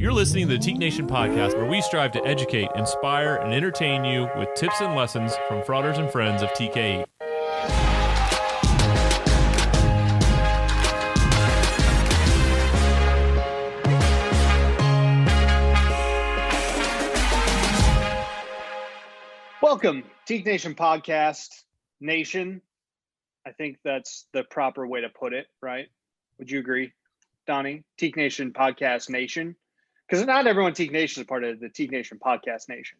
You're listening to the Teak Nation podcast, where we strive to educate, inspire, and entertain you with tips and lessons from frauders and friends of TKE. Welcome, Teak Nation podcast nation. I think that's the proper way to put it, right? Would you agree, Donnie? Teak Nation podcast nation? Because not everyone Teak Nation is part of the Teak Nation podcast nation.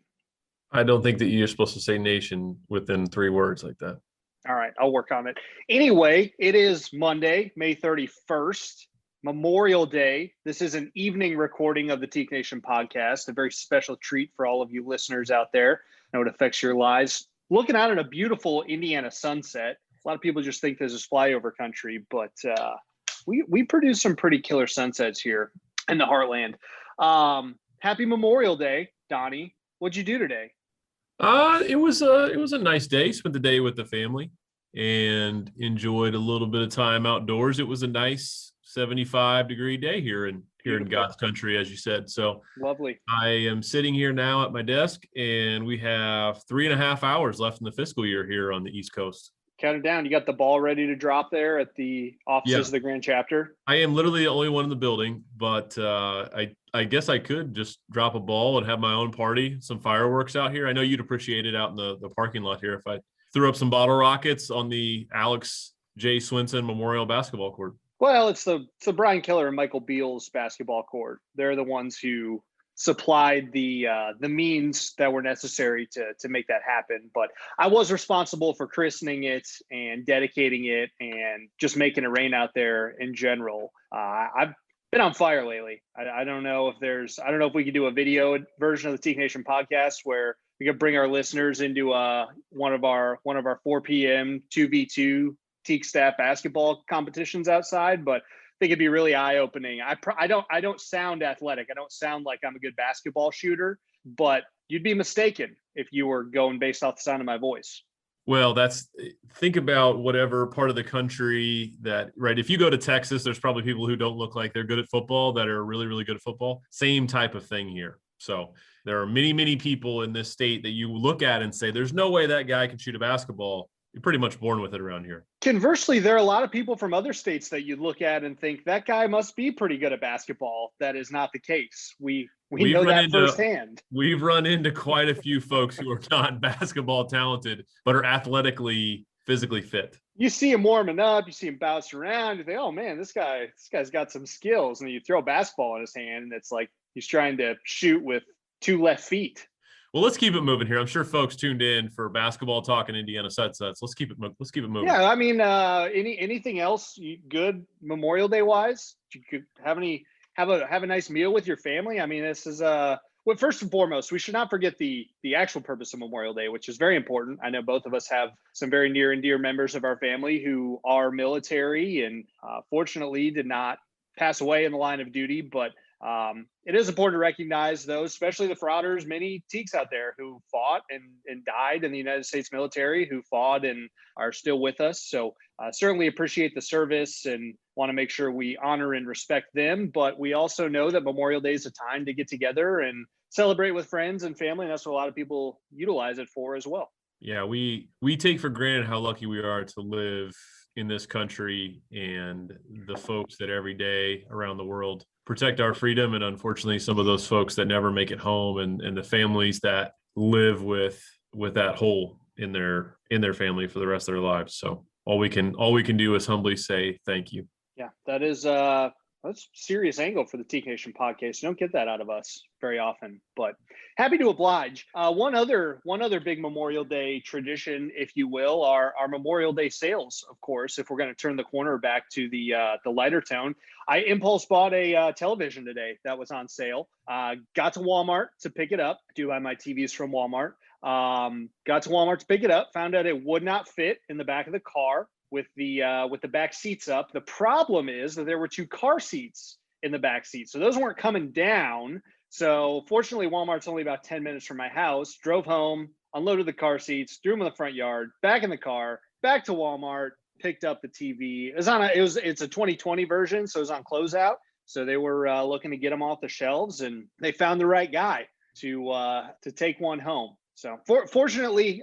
I don't think that you're supposed to say nation within 3 words like that. All right, I'll work on it. Anyway, it is Monday, May 31st, Memorial Day. This is an evening recording of the Teak Nation podcast, a very special treat for all of you listeners out there. I know it affects your lives. Looking out at a beautiful Indiana sunset. A lot of people just think this is flyover country, but we produce some pretty killer sunsets here in the heartland. Happy Memorial Day, Donnie. What'd you do today? It was a nice day. Spent the day with the family and enjoyed a little bit of time outdoors. It was a nice 75-degree day here in God's country, as you said. So lovely. I am sitting here now at my desk, and we have 3.5 hours left in the fiscal year here on the East Coast. Count it down. You got the ball ready to drop there at the offices of the Grand Chapter? I am literally the only one in the building, but I guess I could just drop a ball and have my own party, some fireworks out here. I know you'd appreciate it out in the parking lot here if I threw up some bottle rockets on the Alex J. Swinson Memorial Basketball Court. Well, it's the Brian Keller and Michael Beals basketball court. They're the ones who supplied the means that were necessary to make that happen. But I was responsible for christening it and dedicating it and just making it rain out there in general. I've been on fire lately. I don't know if we could do a video version of the Teak Nation podcast where we could bring our listeners into one of our 4 p.m. 2v2 Teak staff basketball competitions outside, but I think it'd be really eye-opening. I don't sound athletic. I don't sound like I'm a good basketball shooter, but you'd be mistaken if you were going based off the sound of my voice. Well, think about whatever part of the country right? If you go to Texas, there's probably people who don't look like they're good at football that are really, really good at football. Same type of thing here. So there are many, many people in this state that you look at and say, there's no way that guy can shoot a basketball. You're pretty much born with it around here. Conversely, there are a lot of people from other states that you look at and think that guy must be pretty good at basketball. That is not the case. We know that firsthand. We've run into quite a few folks who are not basketball talented, but are athletically, physically fit. You see him warming up, you see him bounce around, you think, oh man, this guy's got some skills. And then you throw a basketball in his hand and it's like he's trying to shoot with 2 left feet. Well, let's keep it moving here. I'm sure folks tuned in for basketball talk and Indiana sets. Let's keep it moving. Yeah, I mean, anything else good Memorial Day wise? You could have a nice meal with your family. I mean, this is well, first and foremost, we should not forget the actual purpose of Memorial Day, which is very important. I know both of us have some very near and dear members of our family who are military and fortunately did not pass away in the line of duty, but it is important to recognize those, especially the frauders, many Teaks out there who fought and died in the United States military, who fought and are still with us. So certainly appreciate the service and want to make sure we honor and respect them. But we also know that Memorial Day is a time to get together and celebrate with friends and family. And that's what a lot of people utilize it for as well. Yeah, we take for granted how lucky we are to live in this country and the folks that every day around the world protect our freedom. And unfortunately, some of those folks that never make it home and the families that live with that hole in their family for the rest of their lives. So all we can do is humbly say thank you. Yeah, that's a serious angle for the Teak Nation podcast. You don't get that out of us very often, but happy to oblige. One other big Memorial Day tradition, if you will, are our Memorial Day sales, of course. If we're going to turn the corner back to the lighter tone, I impulse bought a television today that was on sale. Got to Walmart to pick it up. I do buy my TVs from Walmart. Got to Walmart to pick it up. Found out it would not fit in the back of the car with the back seats up. The problem is that there were 2 car seats in the back seat, so those weren't coming down. So fortunately, Walmart's only about 10 minutes from my house. Drove home, unloaded the car seats, threw them in the front yard, back in the car, back to Walmart, picked up the TV. It's a 2020 version, so it was on closeout. So they were looking to get them off the shelves, and they found the right guy to take one home. So fortunately,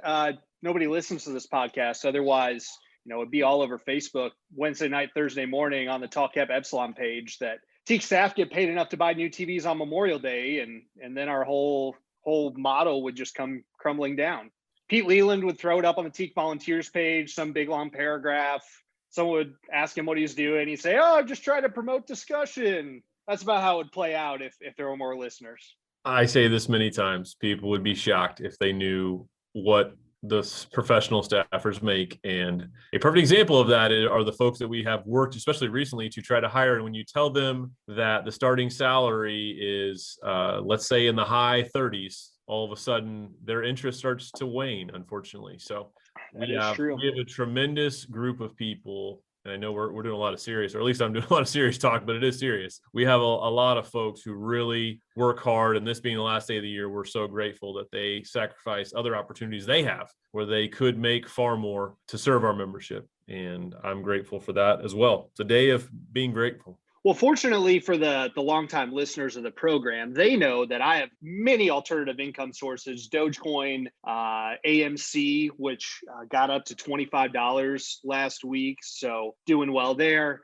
nobody listens to this podcast. Otherwise, it'd be all over Facebook Wednesday night, Thursday morning on the Talk Cap Epsilon page that Teak staff get paid enough to buy new TVs on Memorial Day, and then our whole model would just come crumbling down. Pete Leland would throw it up on the Teak Volunteers page, some big long paragraph. Someone would ask him what he's doing. He'd say, "Oh, I'm just trying to promote discussion." That's about how it would play out if there were more listeners. I say this many times. People would be shocked if they knew what the professional staffers make. And a perfect example of that are the folks that we have worked, especially recently, to try to hire. And when you tell them that the starting salary is, let's say, in the high 30s, all of a sudden their interest starts to wane, unfortunately. So we have a tremendous group of people. And I know we're doing a lot of serious, or at least I'm doing a lot of serious talk, but it is serious. We have a lot of folks who really work hard, and this being the last day of the year, we're so grateful that they sacrifice other opportunities they have where they could make far more to serve our membership. And I'm grateful for that as well. It's a day of being grateful. Well, fortunately for the longtime listeners of the program, they know that I have many alternative income sources: Dogecoin, AMC, which got up to $25 last week. So doing well there.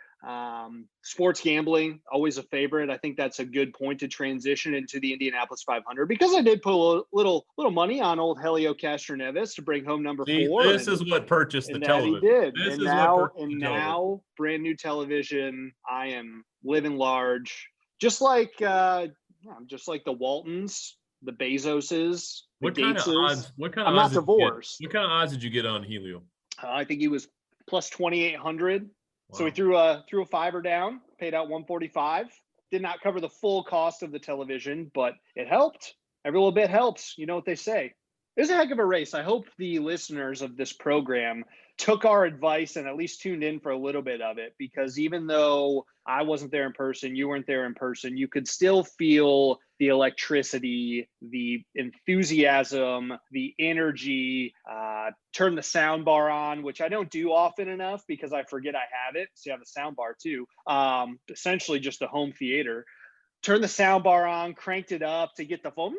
Sports gambling, always a favorite. I think that's a good point to transition into the Indianapolis 500, because I did put a little money on old Helio Castroneves to bring home number 4. This is what purchased the television. He did. Now, brand new television. I am living large, just like the Waltons, the Bezoses, the Gateses. I'm not divorced. What kind of odds did you get on Helio? I think he was plus 2,800. Wow. So we threw a fiver down, paid out 145. Did not cover the full cost of the television, but it helped. Every little bit helps. You know what they say. It was a heck of a race. I hope the listeners of this program took our advice and at least tuned in for a little bit of it, because even though I wasn't there in person, you weren't there in person, you could still feel the electricity, the enthusiasm, the energy. Turn the sound bar on, which I don't do often enough because I forget I have it. So you have a sound bar too. Essentially just a home theater. Turn the sound bar on, cranked it up to get the phone.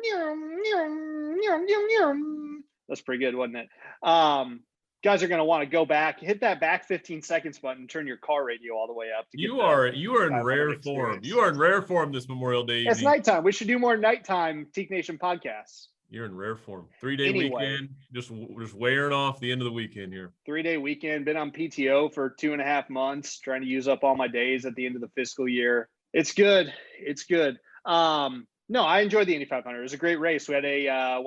That's pretty good, wasn't it? Guys are going to want to go back, hit that back 15 seconds button, turn your car radio all the way up. You are in rare form. You are in rare form this Memorial Day evening. It's nighttime. We should do more nighttime Teak Nation podcasts. You're in rare form. 3-day weekend, just wearing off the end of the weekend here. 3-day weekend. Been on PTO for 2.5 months, trying to use up all my days at the end of the fiscal year. It's good. It's good. No, I enjoyed the Indy 500. It was a great race. We had a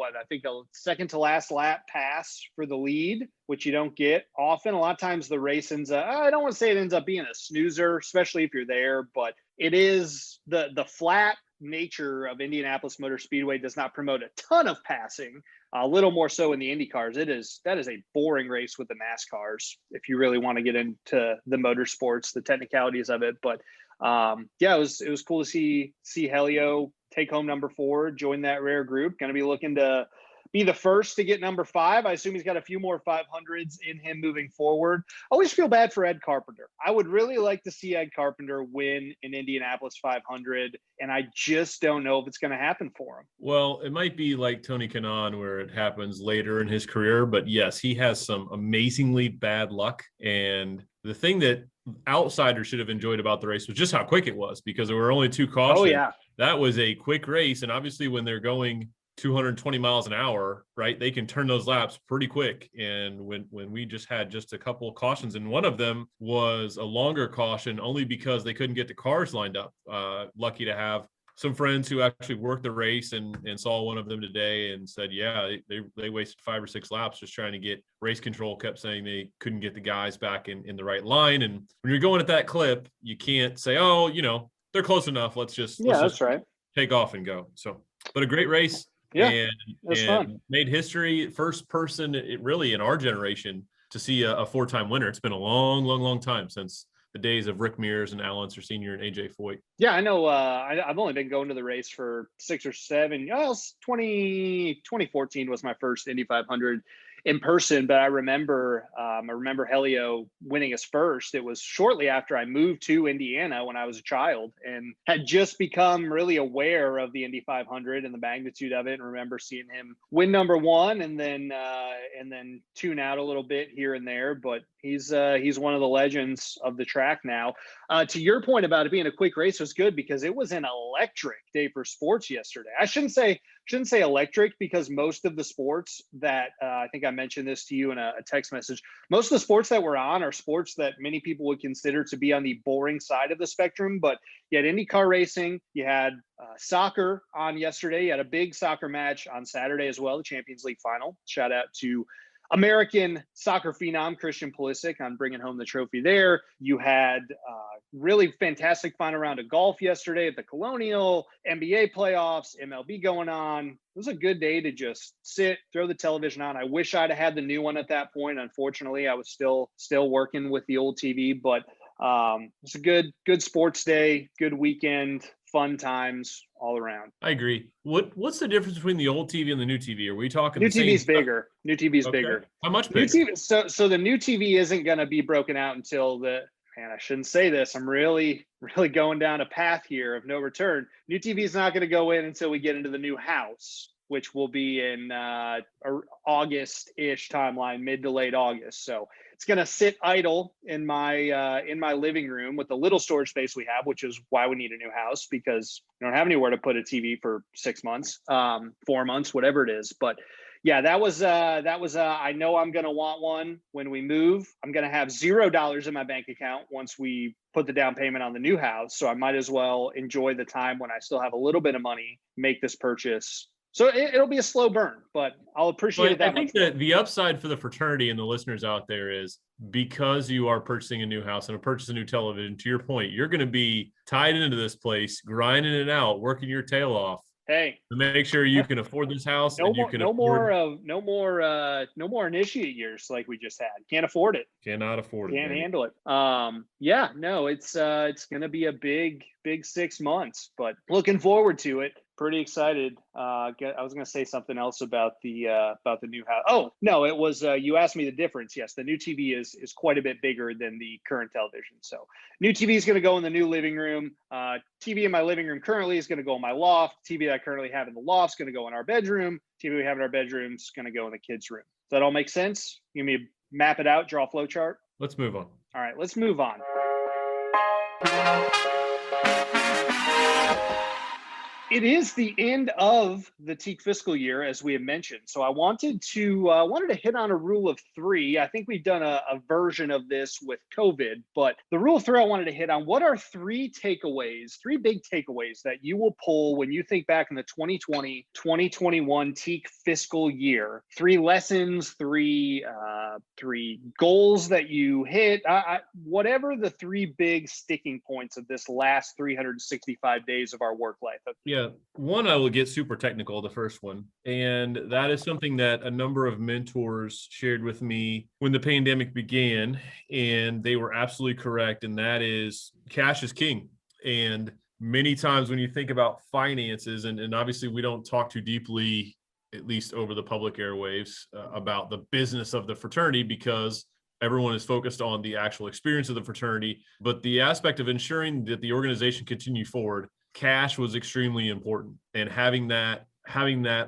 second to last lap pass for the lead, which you don't get often. A lot of times the race ends up, I don't want to say it ends up being a snoozer, especially if you're there, but it is the flat nature of Indianapolis Motor Speedway does not promote a ton of passing. A little more so in the Indy cars. That is a boring race with the NASCARs if you really want to get into the motorsports, the technicalities of it. But it was cool to see Helio take home number 4, join that rare group. Going to be looking to be the first to get number 5. I assume he's got a few more 500s in him moving forward. I always feel bad for Ed Carpenter. I would really like to see Ed Carpenter win an Indianapolis 500, and I just don't know if it's going to happen for him. Well, it might be like Tony Kanaan where it happens later in his career, but yes, he has some amazingly bad luck. And the thing that outsiders should have enjoyed about the race was just how quick it was, because there were only 2 cautions. Oh, yeah. That was a quick race. And obviously when they're going 220 miles an hour, right, they can turn those laps pretty quick. And when we just had just a couple of cautions, and one of them was a longer caution only because they couldn't get the cars lined up. Lucky to have some friends who actually worked the race and saw one of them today and said, yeah, they wasted 5 or 6 laps just trying to get race control, kept saying they couldn't get the guys back in the right line. And when you're going at that clip, you can't say, oh, they're close enough. Let's just right. Take off and go. So, but a great race. Yeah, and fun. Made history. First person really in our generation to see a 4-time winner. It's been a long, long, long time since the days of Rick Mears and Al Unser Sr. and AJ Foyt. Yeah, I know. I've only been going to the race for 6 or 7. 2014 was my first Indy 500 in person, but I remember Helio winning his first. It was shortly after I moved to Indiana when I was a child and had just become really aware of the Indy 500 and the magnitude of it. And remember seeing him win number one and then tune out a little bit here and there. But he's one of the legends of the track now. To your point about it being a quick race was good because it was an electric day for sports yesterday. I shouldn't say electric because most of the sports that I think I mentioned this to you in a text message, most of the sports that were on are sports that many people would consider to be on the boring side of the spectrum. But you had IndyCar racing, you had soccer on yesterday, you had a big soccer match on Saturday as well, the Champions League final. Shout out to American soccer phenom Christian Pulisic on bringing home the trophy there. You had really fantastic final round of golf yesterday at the Colonial, NBA playoffs, MLB going on. It was a good day to just sit, throw the television on. I wish I'd have had the new one at that point. Unfortunately, I was still working with the old TV, but it's a good sports day, good weekend, fun times all around. I agree. What's the difference between the old TV and the new TV? Are we talking new TV's bigger? New TV's bigger. How much bigger? New TV, so the new TV isn't going to be broken out until I shouldn't say this. I'm really going down a path here of no return. New TV is not going to go in until we get into the new house, which will be in August-ish timeline, mid to late August. So it's going to sit idle in my living room with the little storage space we have, which is why we need a new house because we don't have anywhere to put a TV for 6 months, 4 months, whatever it is. But yeah, that was I know I'm going to want one when we move. I'm going to have $0 in my bank account once we put the down payment on the new house. So I might as well enjoy the time when I still have a little bit of money, make this purchase. So it'll be a slow burn, but I'll appreciate it. I think that the upside for the fraternity and the listeners out there is because you are purchasing a new house and purchasing a new television, to your point, you're going to be tied into this place, grinding it out, working your tail off. Hey, to make sure you can afford this house. No more initiate years like we just had. Can't afford it. Cannot afford it. Can't handle it. It's going to be a big 6 months, but looking forward to it. Pretty excited. I was going to say something else about the new house. Oh no, it was you asked me the difference. Yes, the new TV is quite a bit bigger than the current television. So new TV is going to go in the new living room. TV in my living room currently is going to go in my loft. TV that I currently have in the loft is going to go in our bedroom. TV we have in our bedroom is going to go in the kids' room. Does that all make sense? You mean map it out, draw a flow chart? Let's move on. All right, let's move on. It is the end of the TKE fiscal year, as we have mentioned. So I wanted to hit on a rule of three. I think we've done a version of this with COVID, but the rule of three I wanted to hit on. What are three big takeaways that you will pull when you think back in the 2020-2021 TKE fiscal year? Three lessons, three goals that you hit, whatever the three big sticking points of this last 365 days of our work life. Yeah. One, I will get super technical, the first one. And that is something that a number of mentors shared with me when the pandemic began, and they were absolutely correct. And that is cash is king. And many times when you think about finances, and obviously we don't talk too deeply, at least over the public airwaves, about the business of the fraternity because everyone is focused on the actual experience of the fraternity. But the aspect of ensuring that the organization continue forward, cash was extremely important, and having that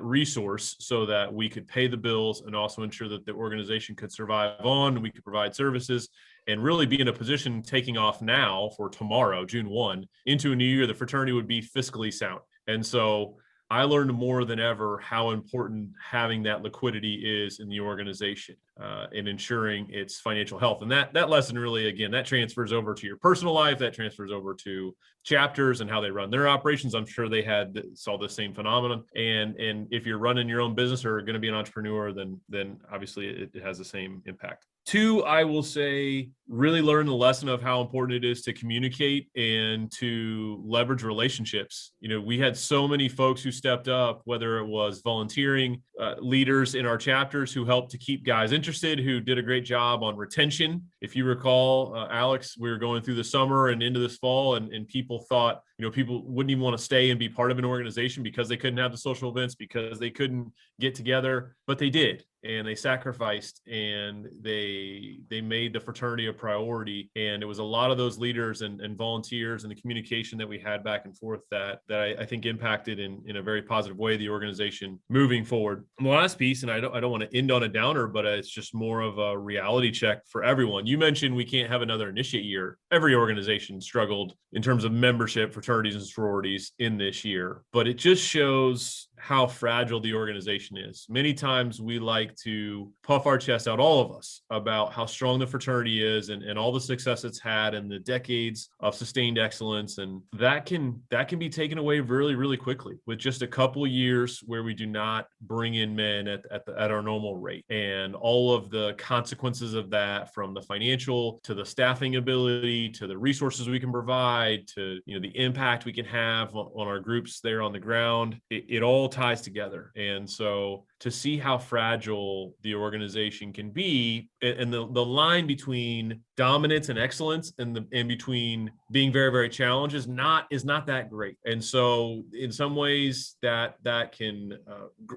resource so that we could pay the bills and also ensure that the organization could survive on, and we could provide services and really be in a position taking off now for tomorrow, June 1, into a new year, the fraternity would be fiscally sound. And so I learned more than ever how important having that liquidity is in the organization and ensuring its financial health. And that lesson really, again, that transfers over to your personal life, that transfers over to chapters and how they run their operations. I'm sure they saw the same phenomenon. And if you're running your own business or going to be an entrepreneur, then obviously it has the same impact. Two, I will say, really learn the lesson of how important it is to communicate and to leverage relationships. You know, we had so many folks who stepped up, whether it was volunteering, leaders in our chapters who helped to keep guys interested, who did a great job on retention. If you recall, Alex, we were going through the summer and into this fall, and people thought, people wouldn't even want to stay and be part of an organization because they couldn't have the social events, because they couldn't get together, but they did. And they sacrificed, and they made the fraternity a priority. And it was a lot of those leaders and volunteers and the communication that we had back and forth that I think impacted in a very positive way the organization moving forward. And the last piece, and I don't want to end on a downer, but it's just more of a reality check for everyone. You mentioned we can't have another initiate year. Every organization struggled in terms of membership, fraternities and sororities in this year, but it just shows how fragile the organization is. Many times we like to puff our chest out, all of us, about how strong the fraternity is and all the success it's had and the decades of sustained excellence. And that can be taken away really, really quickly with just a couple of years where we do not bring in men at our normal rate. And all of the consequences of that, from the financial to the staffing ability to the resources we can provide to the impact we can have on our groups there on the ground, it all ties together. And so to see how fragile the organization can be, and the line between dominance and excellence and between being very, very challenged is not that great. And so in some ways that can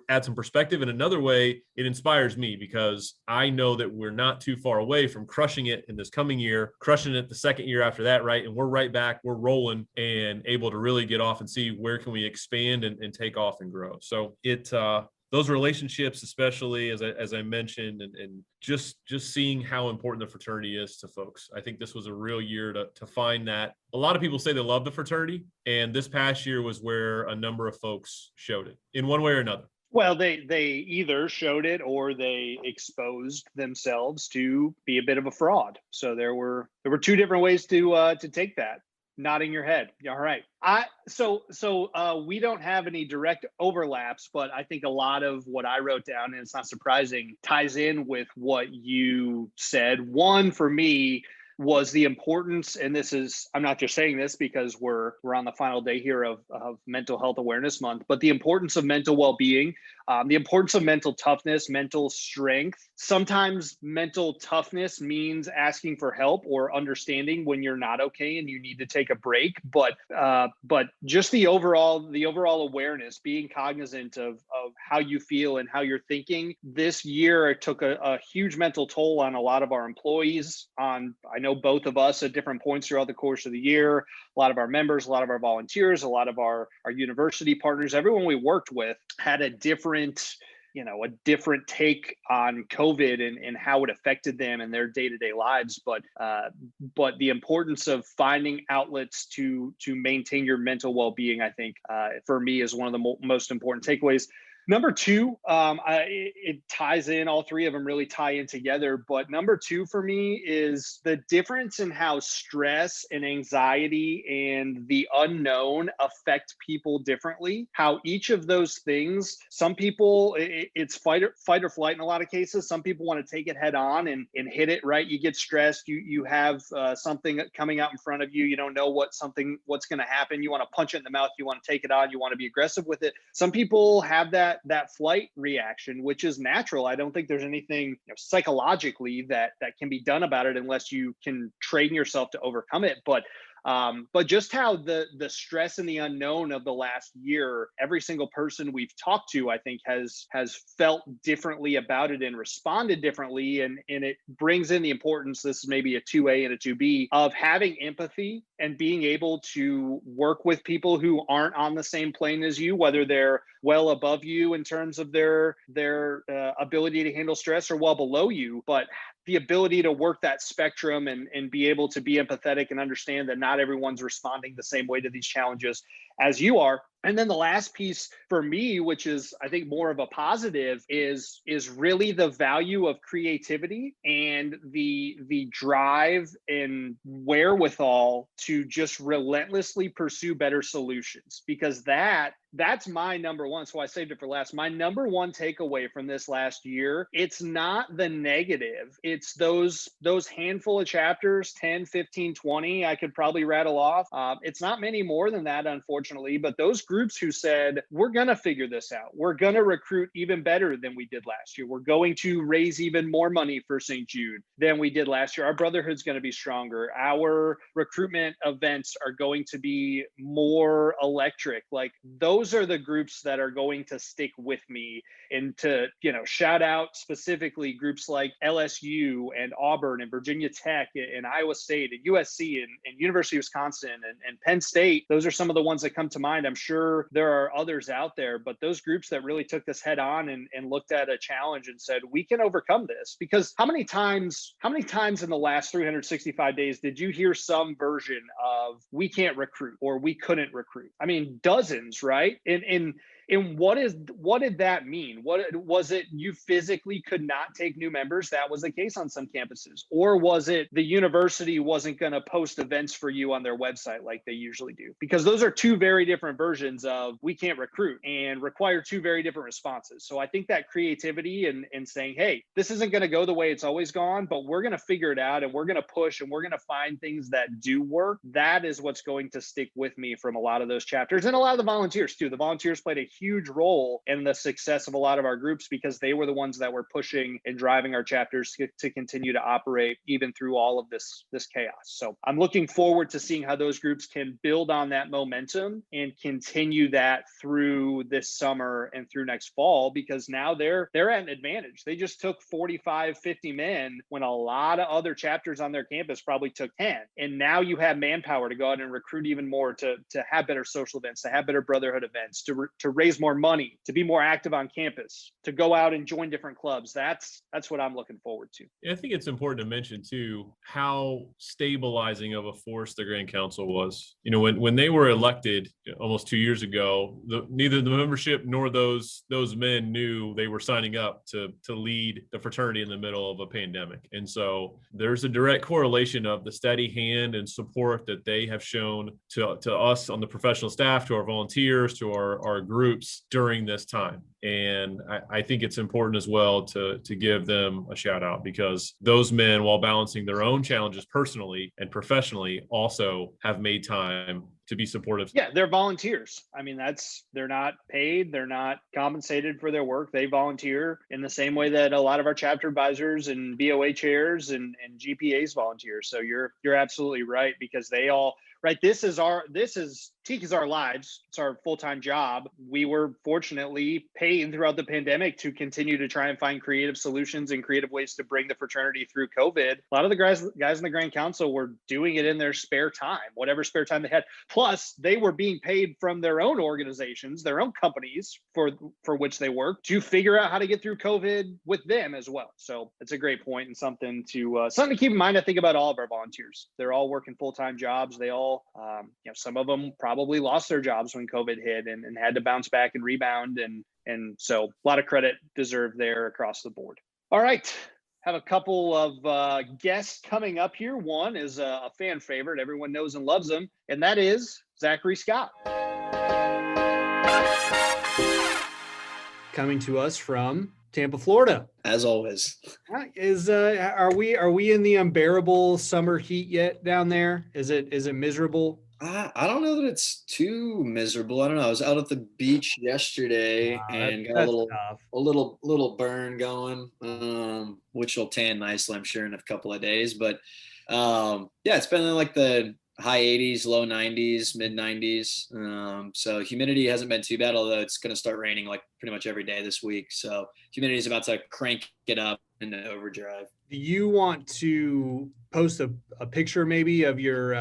add some perspective. In another way, it inspires me because I know that we're not too far away from crushing it in this coming year, crushing it the second year after that, right? And we're right back, we're rolling and able to really get off and see where can we expand and take off and grow. So those relationships, especially as I mentioned, and just seeing how important the fraternity is to folks. I think this was a real year to find that. A lot of people say they love the fraternity, and this past year was where a number of folks showed it in one way or another. Well, they either showed it or they exposed themselves to be a bit of a fraud. So there were two different ways to take that. Nodding your head. All right. So we don't have any direct overlaps, but I think a lot of what I wrote down, and it's not surprising, ties in with what you said. One, for me, was the importance, and this is, I'm not just saying this because we're on the final day here of Mental Health Awareness Month, but the importance of mental well-being, the importance of mental toughness, mental strength. Sometimes mental toughness means asking for help or understanding when you're not okay and you need to take a break. But just the overall awareness, being cognizant of how you feel and how you're thinking. This year, it took a huge mental toll on a lot of our employees. I know both of us at different points throughout the course of the year, a lot of our members, a lot of our volunteers, a lot of our university partners, everyone we worked with had a different take on COVID and how it affected them in their day-to-day lives. But the importance of finding outlets to maintain your mental well-being, I think, for me, is one of the most important takeaways. Number two, it ties in, all three of them really tie in together. But number two for me is the difference in how stress and anxiety and the unknown affect people differently. How each of those things, some people, it's fight or flight in a lot of cases. Some people want to take it head on and hit it, right? You get stressed, you have something coming out in front of you. You don't know what's going to happen. You want to punch it in the mouth. You want to take it on. You want to be aggressive with it. Some people have that flight reaction, which is natural. I don't think there's anything psychologically that can be done about it unless you can train yourself to overcome it. But just how the stress and the unknown of the last year, every single person we've talked to, I think has felt differently about it and responded differently. And it brings in the importance, this is maybe a 2A and a 2B, of having empathy and being able to work with people who aren't on the same plane as you, whether they're well above you in terms of their ability to handle stress or well below you, but the ability to work that spectrum and be able to be empathetic and understand that not everyone's responding the same way to these challenges as you are. And then the last piece for me, which is I think more of a positive, is really the value of creativity and the drive and wherewithal to just relentlessly pursue better solutions, because that's my number one. So I saved it for last. My number one takeaway from this last year, it's not the negative. It's those handful of chapters, 10, 15, 20, I could probably rattle off. It's not many more than that, unfortunately. unfortunately, but those groups who said, we're going to figure this out. We're going to recruit even better than we did last year. We're going to raise even more money for St. Jude than we did last year. Our brotherhood's going to be stronger. Our recruitment events are going to be more electric. Like, those are the groups that are going to stick with me. And to, shout out specifically groups like LSU and Auburn and Virginia Tech and Iowa State and USC and University of Wisconsin and Penn State. Those are some of the ones that come to mind. I'm sure there are others out there, but those groups that really took this head on and looked at a challenge and said, we can overcome this. Because how many times in the last 365 days did you hear some version of we can't recruit or we couldn't recruit? I mean, dozens, right? And what did that mean? What was it? You physically could not take new members. That was the case on some campuses. Or was it the university wasn't going to post events for you on their website like they usually do? Because those are two very different versions of we can't recruit and require two very different responses. So I think that creativity and saying, hey, this isn't going to go the way it's always gone, but we're going to figure it out and we're going to push and we're going to find things that do work. That is what's going to stick with me from a lot of those chapters and a lot of the volunteers too. The volunteers played a huge role in the success of a lot of our groups because they were the ones that were pushing and driving our chapters to continue to operate even through all of this chaos. So I'm looking forward to seeing how those groups can build on that momentum and continue that through this summer and through next fall, because now they're at an advantage. They just took 45, 50 men when a lot of other chapters on their campus probably took 10. And now you have manpower to go out and recruit even more, to have better social events, to have better brotherhood events, to raise more money, to be more active on campus, to go out and join different clubs. That's what I'm looking forward to. I think it's important to mention too how stabilizing of a force the Grand Council was. When they were elected almost 2 years ago, neither the membership nor those men knew they were signing up to lead the fraternity in the middle of a pandemic. And so there's a direct correlation of the steady hand and support that they have shown to us on the professional staff, to our volunteers, to our groups during this time. And I think it's important as well to give them a shout out, because those men, while balancing their own challenges personally and professionally, also have made time to be supportive. Yeah, they're volunteers. I mean, they're not paid. They're not compensated for their work. They volunteer in the same way that a lot of our chapter advisors and BOA chairs and GPAs volunteer. So you're absolutely right, because they all, right. This is TKE is our lives. It's our full-time job. We were fortunately paid throughout the pandemic to continue to try and find creative solutions and creative ways to bring the fraternity through COVID. A lot of the guys in the Grand Council were doing it in their spare time, whatever spare time they had. Plus, they were being paid from their own organizations, their own companies for which they work, to figure out how to get through COVID with them as well. So it's a great point and something to keep in mind. I think about all of our volunteers. They're all working full-time jobs. They all, some of them probably lost their jobs when COVID hit and had to bounce back and rebound. And so a lot of credit deserved there across the board. All right. Have a couple of guests coming up here. One is a fan favorite. Everyone knows and loves him, and that is Zachary Scott. Coming to us from Tampa, Florida. As always. Are we in the unbearable summer heat yet down there? Is it miserable? I don't know that it's too miserable. I don't know. I was out at the beach yesterday and got a little burn going, which will tan nicely, I'm sure, in a couple of days. But it's been in like the high 80s, low 90s, mid 90s. So humidity hasn't been too bad, although it's going to start raining like pretty much every day this week. So humidity is about to crank it up into overdrive. Do you want to post a picture maybe of your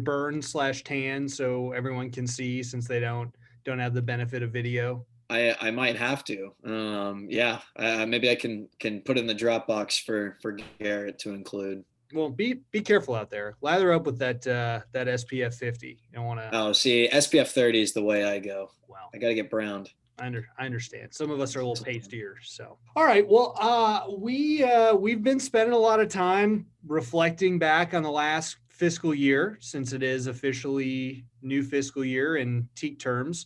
burn / tan so everyone can see, since they don't have the benefit of video? I might have to. Maybe I can put it in the Dropbox for Garrett to include. Well, be careful out there. Lather up with that SPF 50. You don't want to. Oh, see, SPF 30 is the way I go. Wow. I got to get browned. I understand. Some of us are a little pastier. So, all right. Well, we've been spending a lot of time reflecting back on the last fiscal year, since it is officially new fiscal year in TKE terms.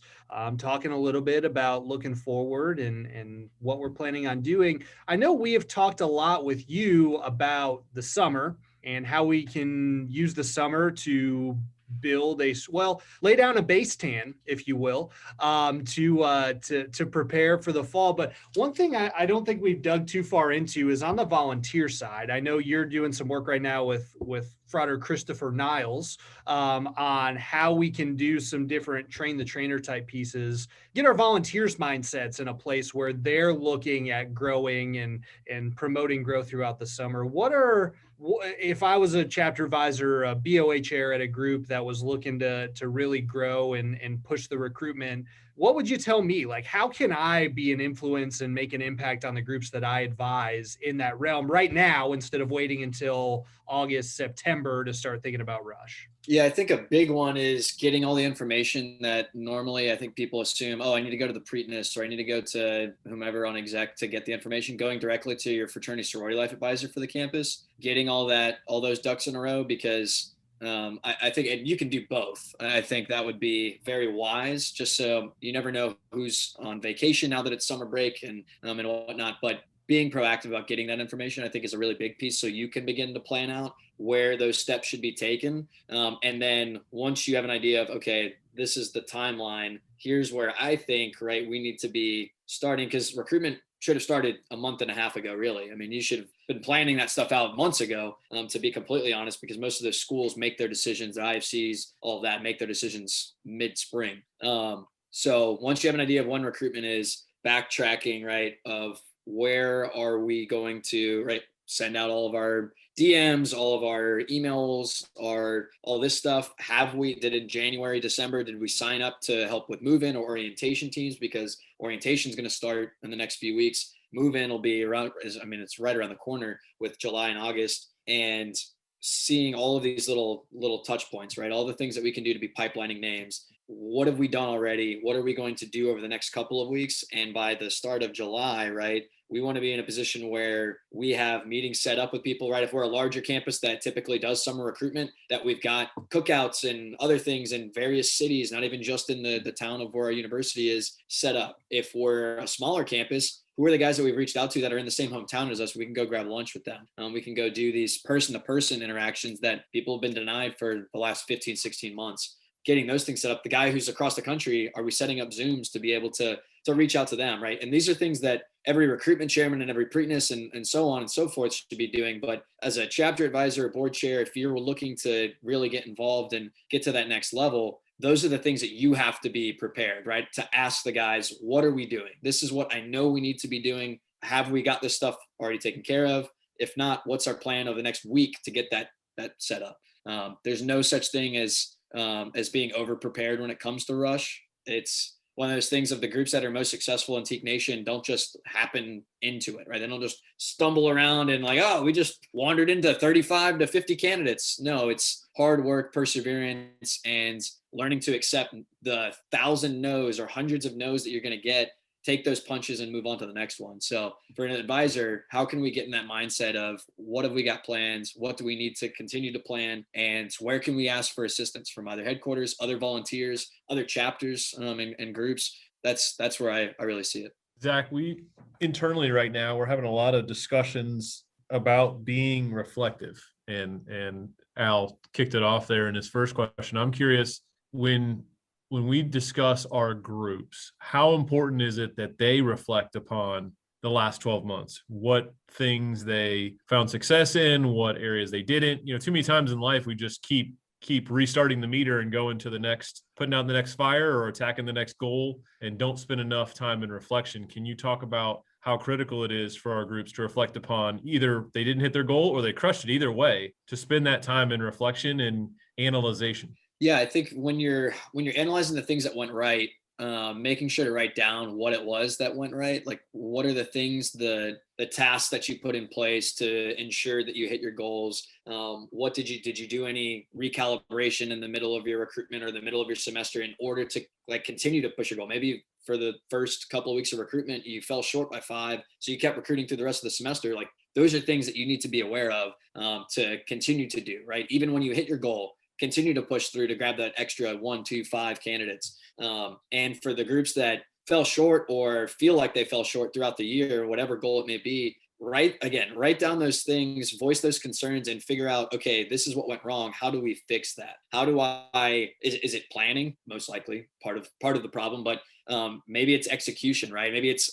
Talking a little bit about looking forward and what we're planning on doing. I know we have talked a lot with you about the summer and how we can use the summer to lay down a base tan, if you will, to prepare for the fall. But one thing I don't think we've dug too far into is on the volunteer side. I know you're doing some work right now with Frater Christopher Niles on how we can do some different train the trainer type pieces, get our volunteers mindsets in a place where they're looking at growing and promoting growth throughout the summer. If I was a chapter advisor, a BOA chair at a group that was looking to really grow and push the recruitment, what would you tell me? Like, how can I be an influence and make an impact on the groups that I advise in that realm right now, instead of waiting until August, September to start thinking about rush? Yeah, I think a big one is getting all the information that normally I think people assume, oh, I need to go to the Preakness or I need to go to whomever on exec to get the information, going directly to your fraternity sorority life advisor for the campus, getting all those ducks in a row, because I think, and you can do both. I think that would be very wise, just so you never know who's on vacation now that it's summer break and whatnot. But being proactive about getting that information, I think, is a really big piece, so you can begin to plan out where those steps should be taken. And then once you have an idea of, okay, this is the timeline, here's where I think, right, we need to be starting, because recruitment should have started a month and a half ago, really. I mean, you should have been planning that stuff out months ago, to be completely honest, because most of the schools make their decisions, the IFCs, all of that, make their decisions mid-spring. So once you have an idea of when recruitment is, backtracking, right, of where are we going to, right, send out all of our DMs, all of our emails, all this stuff. Did in January, December, did we sign up to help with move-in or orientation teams? Because orientation is going to start in the next few weeks. Move-in will be around, it's right around the corner with July and August, and seeing all of these little touch points, right? All the things that we can do to be pipelining names. What have we done already? What are we going to do over the next couple of weeks? And by the start of July, right, we want to be in a position where we have meetings set up with people, right? If we're a larger campus that typically does summer recruitment, that we've got cookouts and other things in various cities, not even just in the town of where our university is, set up. If we're a smaller campus, who are the guys that we've reached out to that are in the same hometown as us? We can go grab lunch with them. We can go do these person-to-person interactions that people have been denied for the last 15, 16 months. Getting those things set up. The guy who's across the country, are we setting up Zooms to be able to reach out to them, right? And these are things that every recruitment chairman and every Preakness and so on and so forth should be doing. But as a chapter advisor or board chair, if you're looking to really get involved and get to that next level, those are the things that you have to be prepared, right? To ask the guys, what are we doing? This is what I know we need to be doing. Have we got this stuff already taken care of? If not, what's our plan over the next week to get that set up? There's no such thing as being over prepared when it comes to rush. It's one of those things of the groups that are most successful in Teak Nation don't just happen into it, right? They don't just stumble around and like, oh, we just wandered into 35 to 50 candidates. No, it's hard work, perseverance, and learning to accept the 1,000 no's or hundreds of no's that you're going to get, take those punches and move on to the next one. So for an advisor, how can we get in that mindset of what have we got plans? What do we need to continue to plan? And where can we ask for assistance from either headquarters, other volunteers, other chapters, and groups? That's where I really see it. Zach, we internally right now, we're having a lot of discussions about being reflective, and Al kicked it off there in his first question. I'm curious, when we discuss our groups, how important is it that they reflect upon the last 12 months? What things they found success in, what areas they didn't? Too many times in life, we just keep restarting the meter and going to the next, putting out the next fire or attacking the next goal, and don't spend enough time in reflection. Can you talk about how critical it is for our groups to reflect upon either they didn't hit their goal or they crushed it, either way, to spend that time in reflection and analyzation? Yeah, I think when you're analyzing the things that went right, making sure to write down what it was that went right. Like, what are the things, the tasks that you put in place to ensure that you hit your goals? What did you do any recalibration in the middle of your recruitment or the middle of your semester in order to continue to push your goal? Maybe for the first couple of weeks of recruitment, you fell short by 5, so you kept recruiting through the rest of the semester. Like, those are things that you need to be aware of, to continue to do, right? Even when you hit your goal, continue to push through to grab that extra 1, 2, 5 candidates. And for the groups that fell short or feel like they fell short throughout the year, whatever goal it may be, write down those things, voice those concerns, and figure out, okay, this is what went wrong. How do we fix that? How do is it planning? Most likely part of the problem, but maybe it's execution, right? Maybe it's,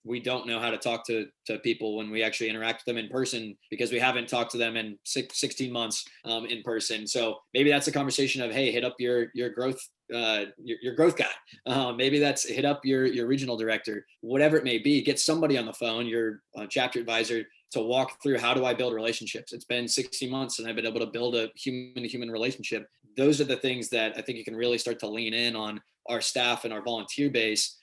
we don't know how to talk to people when we actually interact with them in person because we haven't talked to them in 16 months in person. So maybe that's a conversation of, hey, hit up your growth your growth guy. Maybe that's hit up your regional director, whatever it may be. Get somebody on the phone, your chapter advisor, to walk through, how do I build relationships? It's been 60 months and I've been able to build a human-to-human relationship. Those are the things that I think you can really start to lean in on our staff and our volunteer base.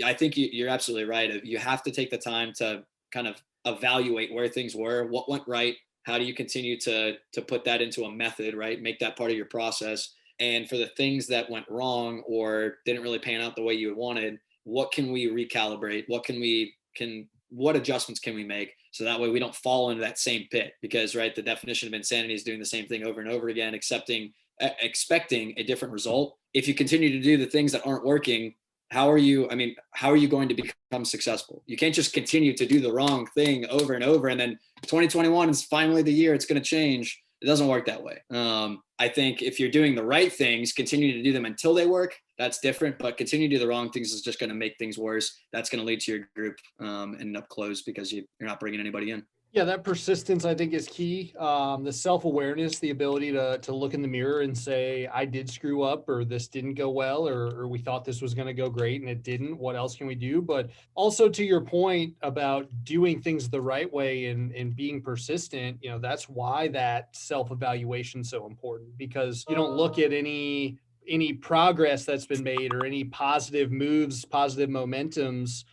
I think you're absolutely right. You have to take the time to kind of evaluate where things were, what went right, how do you continue to put that into a method, right? Make that part of your process. And for the things that went wrong or didn't really pan out the way you wanted, what can we recalibrate? What adjustments can we make? So that way we don't fall into that same pit, because, right, the definition of insanity is doing the same thing over and over again, expecting a different result. If you continue to do the things that aren't working, how are you going to become successful? You can't just continue to do the wrong thing over and over. And then 2021 is finally the year it's going to change. It doesn't work that way. I think if you're doing the right things, continue to do them until they work. That's different, but continue to do the wrong things is just going to make things worse. That's going to lead to your group ending up closed because you're not bringing anybody in. Yeah, that persistence, I think, is key. The self-awareness, the ability to look in the mirror and say, I did screw up, or this didn't go well, or we thought this was going to go great and it didn't. What else can we do? But also, to your point about doing things the right way and being persistent, that's why that self-evaluation is so important, because you don't look at any progress that's been made or any positive moves, positive momentums,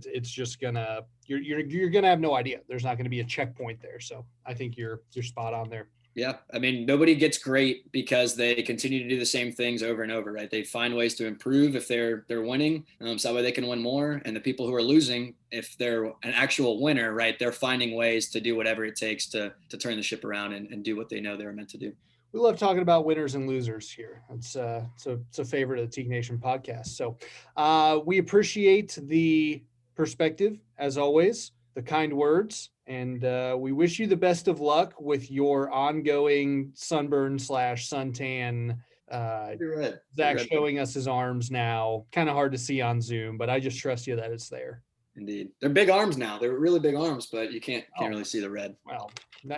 it's just gonna, you're gonna have no idea. There's not going to be a checkpoint there. So I think you're spot on there. Yeah. I mean, nobody gets great because they continue to do the same things over and over, right? They find ways to improve if they're winning, so that way they can win more. And the people who are losing, if they're an actual winner, right, they're finding ways to do whatever it takes to turn the ship around and do what they know they were meant to do. We love talking about winners and losers here. It's a favorite of the Teke Nation podcast. So we appreciate the perspective, as always, the kind words, and we wish you the best of luck with your ongoing sunburn / suntan. You're right. Zach showing us his arms now. Kind of hard to see on Zoom, but I just trust you that it's there. Indeed. They're big arms now. They're really big arms, but you can't really see the red. Well,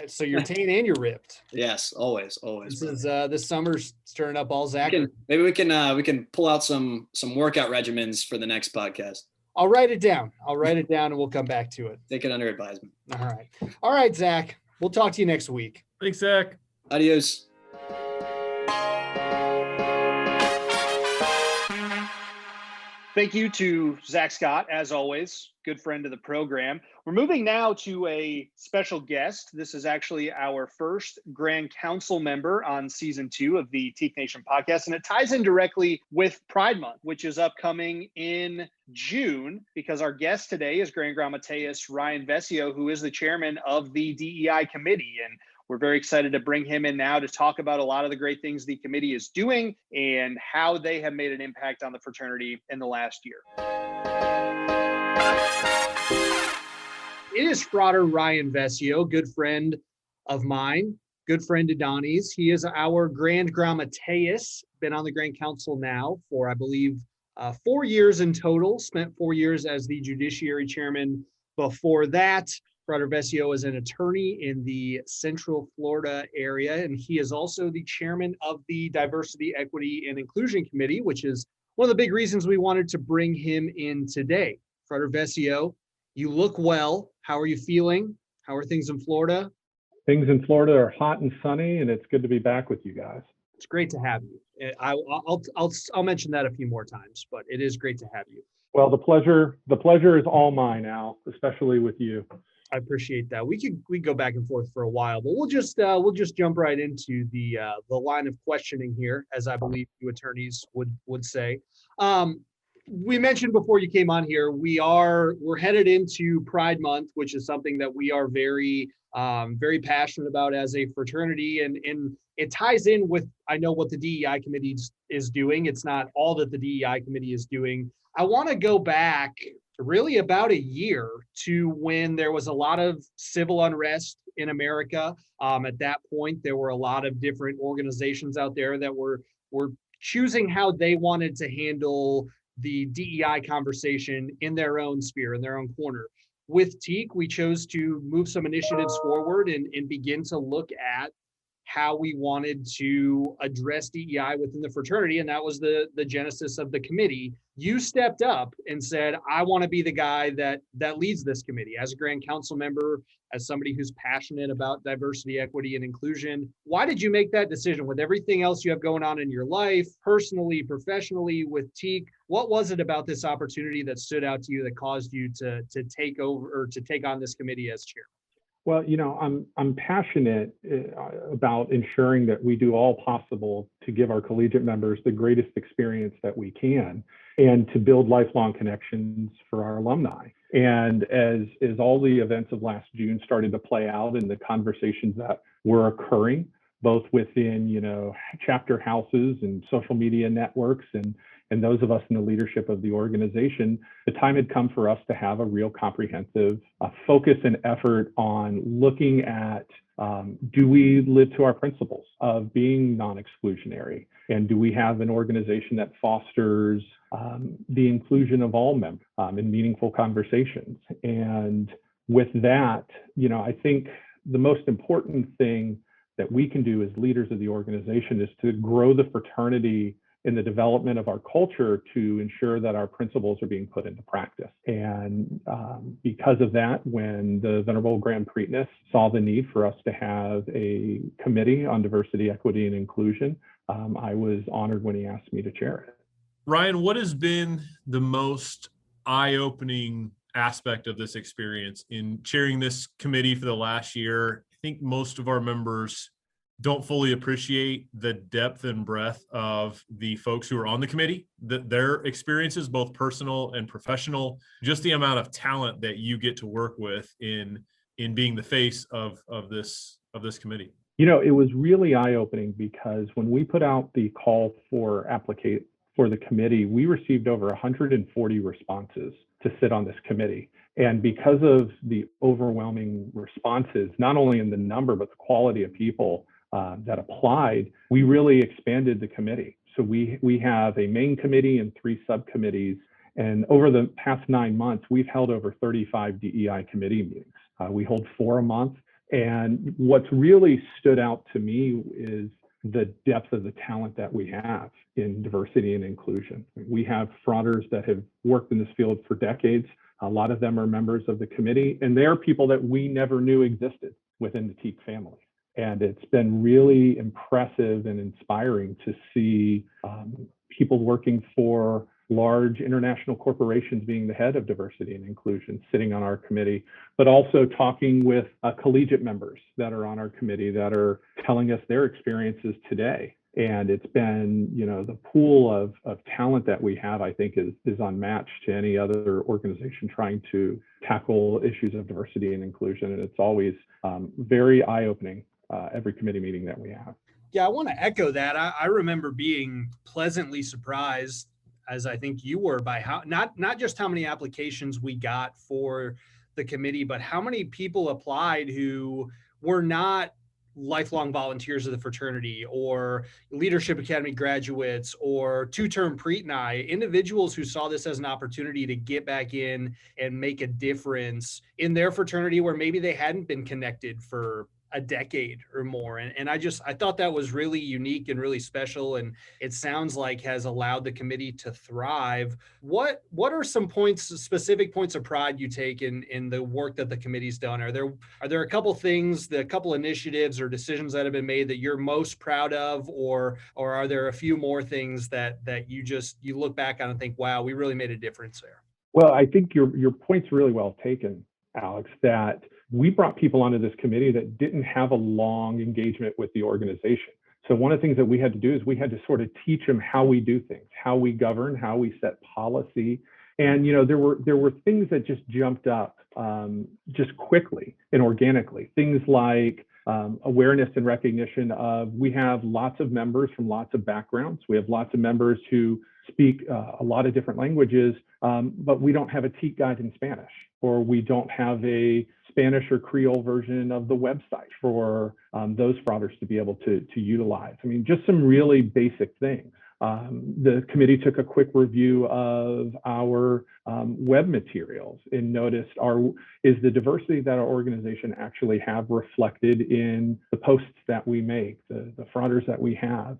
so you're tan and you're ripped. Yes, always. This summer's stirring up all Zach. Maybe we can pull out some workout regimens for the next podcast. I'll write it down and we'll come back to it. Take it under advisement. All right, Zach. We'll talk to you next week. Thanks, Zach. Adios. Thank you to Zach Scott, as always, good friend of the program. We're moving now to a special guest. This is actually our first Grand Council member on season 2 of the Teke Nation podcast, and it ties in directly with Pride Month, which is upcoming in June, because our guest today is Grand Grammateus Ryan Vescio, who is the chairman of the DEI committee. And we're very excited to bring him in now to talk about a lot of the great things the committee is doing and how they have made an impact on the fraternity in the last year. It is Frater Ryan Vescio, good friend of mine, good friend of Donnie's. He is our Grand Grammateus, been on the Grand Council now for, I believe, 4 years in total, spent 4 years as the judiciary chairman. Before that, Frater Vescio is an attorney in the Central Florida area, and he is also the chairman of the Diversity, Equity, and Inclusion Committee, which is one of the big reasons we wanted to bring him in today. Frater Vescio, you look well. How are you feeling? How are things in Florida? Things in Florida are hot and sunny, and it's good to be back with you guys. It's great to have you. I'll mention that a few more times, but it is great to have you. Well, the pleasure is all mine, Al, especially with you. I appreciate that. We go back and forth for a while, but we'll just jump right into the line of questioning here, as I believe you attorneys would say. We mentioned before you came on here, we're headed into Pride Month, which is something that we are very very passionate about as a fraternity, and it ties in with, I know, what the DEI committee is doing. It's not all that the DEI committee is doing. I want to go back really about a year to when there was a lot of civil unrest in America. At that point, there were a lot of different organizations out there that were choosing how they wanted to handle the DEI conversation in their own sphere, in their own corner. With Teak, we chose to move some initiatives forward and begin to look at how we wanted to address DEI within the fraternity. And that was the genesis of the committee. You stepped up and said, I want to be the guy that leads this committee as a Grand Council member, as somebody who's passionate about diversity, equity, and inclusion. Why did you make that decision with everything else you have going on in your life, personally, professionally, with Teak? What was it about this opportunity that stood out to you that caused you to take over or to take on this committee as chair? Well, I'm passionate about ensuring that we do all possible to give our collegiate members the greatest experience that we can and to build lifelong connections for our alumni. And as all the events of last June started to play out and the conversations that were occurring, both within, chapter houses and social media networks and those of us in the leadership of the organization, the time had come for us to have a real comprehensive focus and effort on looking at, do we live to our principles of being non-exclusionary? And do we have an organization that fosters the inclusion of all members in meaningful conversations? And with that, I think the most important thing that we can do as leaders of the organization is to grow the fraternity in the development of our culture to ensure that our principles are being put into practice. And because of that, when the Venerable Grand Preakness saw the need for us to have a committee on diversity, equity, and inclusion, I was honored when he asked me to chair it. Ryan, what has been the most eye-opening aspect of this experience in chairing this committee for the last year? I think most of our members don't fully appreciate the depth and breadth of the folks who are on the committee, their experiences, both personal and professional, just the amount of talent that you get to work with in being the face of this committee. It was really eye-opening because when we put out the call for the committee, we received over 140 responses to sit on this committee. And because of the overwhelming responses, not only in the number, but the quality of people that applied, we really expanded the committee. So we have a main committee and 3 subcommittees. And over the past 9 months, we've held over 35 DEI committee meetings. We hold 4 a month. And what's really stood out to me is the depth of the talent that we have in diversity and inclusion. We have frauders that have worked in this field for decades. A lot of them are members of the committee, and they are people that we never knew existed within the Teak family. And it's been really impressive and inspiring to see people working for large international corporations being the head of diversity and inclusion sitting on our committee, but also talking with collegiate members that are on our committee that are telling us their experiences today. And it's been, the pool of talent that we have, I think, is unmatched to any other organization trying to tackle issues of diversity and inclusion. And it's always very eye-opening, every committee meeting that we have. Yeah, I want to echo that. I remember being pleasantly surprised, as I think you were, by how not just how many applications we got for the committee, but how many people applied who were not lifelong volunteers of the fraternity or Leadership Academy graduates or 2-term Preakness, individuals who saw this as an opportunity to get back in and make a difference in their fraternity where maybe they hadn't been connected for a decade or more. And I thought that was really unique and really special. And it sounds like has allowed the committee to thrive. What are some specific points of pride you take in the work that the committee's done? Are there a couple things, a couple initiatives or decisions that have been made that you're most proud of, or are there a few more things that you look back on and think, wow, we really made a difference there? Well, I think your point's really well taken, Alex, that we brought people onto this committee that didn't have a long engagement with the organization. So one of the things that we had to do is we had to sort of teach them how we do things, how we govern, how we set policy. And, there were things that just jumped up just quickly and organically. Things like awareness and recognition of, we have lots of members from lots of backgrounds. We have lots of members who speak a lot of different languages, but we don't have a TKE guide in Spanish, or we don't have a Spanish or Creole version of the website for those frauders to be able to utilize. I mean, just some really basic things. The committee took a quick review of our web materials and noticed, is the diversity that our organization actually have reflected in the posts that we make, the frauders that we have.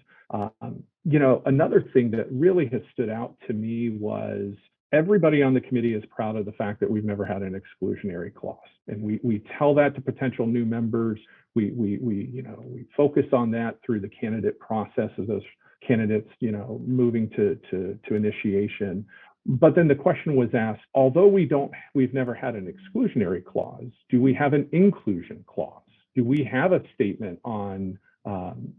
Another thing that really has stood out to me was everybody on the committee is proud of the fact that we've never had an exclusionary clause. And we tell that to potential new members. We focus on that through the candidate process of those candidates, moving to initiation. But then the question was asked, although we've never had an exclusionary clause, do we have an inclusion clause? Do we have a statement on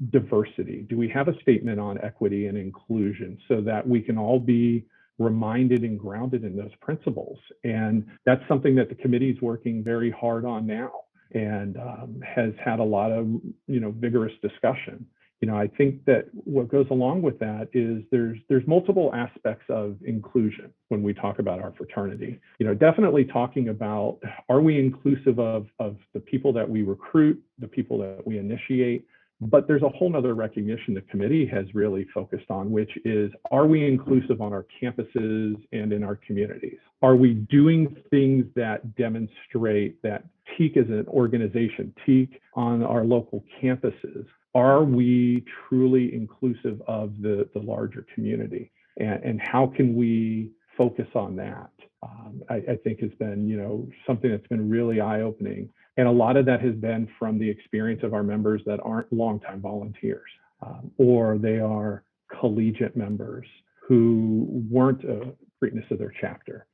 diversity? Do we have a statement on equity and inclusion so that we can all be reminded and grounded in those principles? And that's something that the committee is working very hard on now, and has had a lot of vigorous discussion. I think that what goes along with that is there's multiple aspects of inclusion when we talk about our fraternity. Definitely talking about, are we inclusive of the people that we recruit, the people that we initiate? But there's a whole nother recognition the committee has really focused on, which is, are we inclusive on our campuses and in our communities? Are we doing things that demonstrate that TKE is an organization, TKE on our local campuses? Are we truly inclusive of the larger community? And how can we focus on that? I think has been, something that's been really eye-opening. And a lot of that has been from the experience of our members that aren't longtime volunteers, or they are collegiate members who weren't a Preakness of their chapter.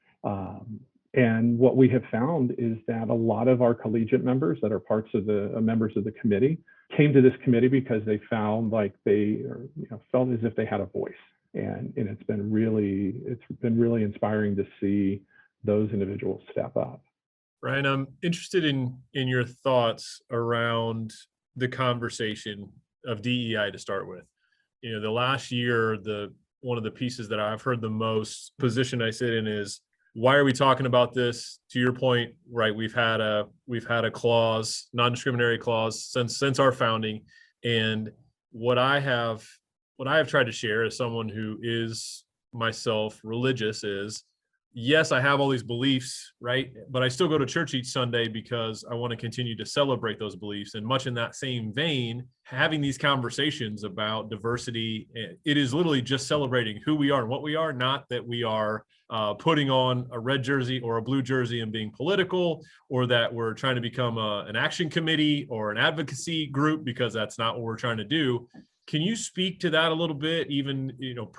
And what we have found is that a lot of our collegiate members that are parts of the members of the committee came to this committee because they found like they felt as if they had a voice. And it's been really inspiring to see those individuals step up. Ryan, I'm interested in your thoughts around the conversation of DEI to start with. The last year, one of the pieces that I've heard the most position I sit in is, why are we talking about this? To your point, right? We've had a clause, non-discriminatory clause since our founding. And what I have tried to share as someone who is myself religious is, yes, I have all these beliefs, right? But I still go to church each Sunday because I want to continue to celebrate those beliefs. And much in that same vein, having these conversations about diversity, it is literally just celebrating who we are and what we are, not that we are putting on a red jersey or a blue jersey and being political, or that we're trying to become an action committee or an advocacy group, because that's not what we're trying to do. Can you speak to that a little bit, even,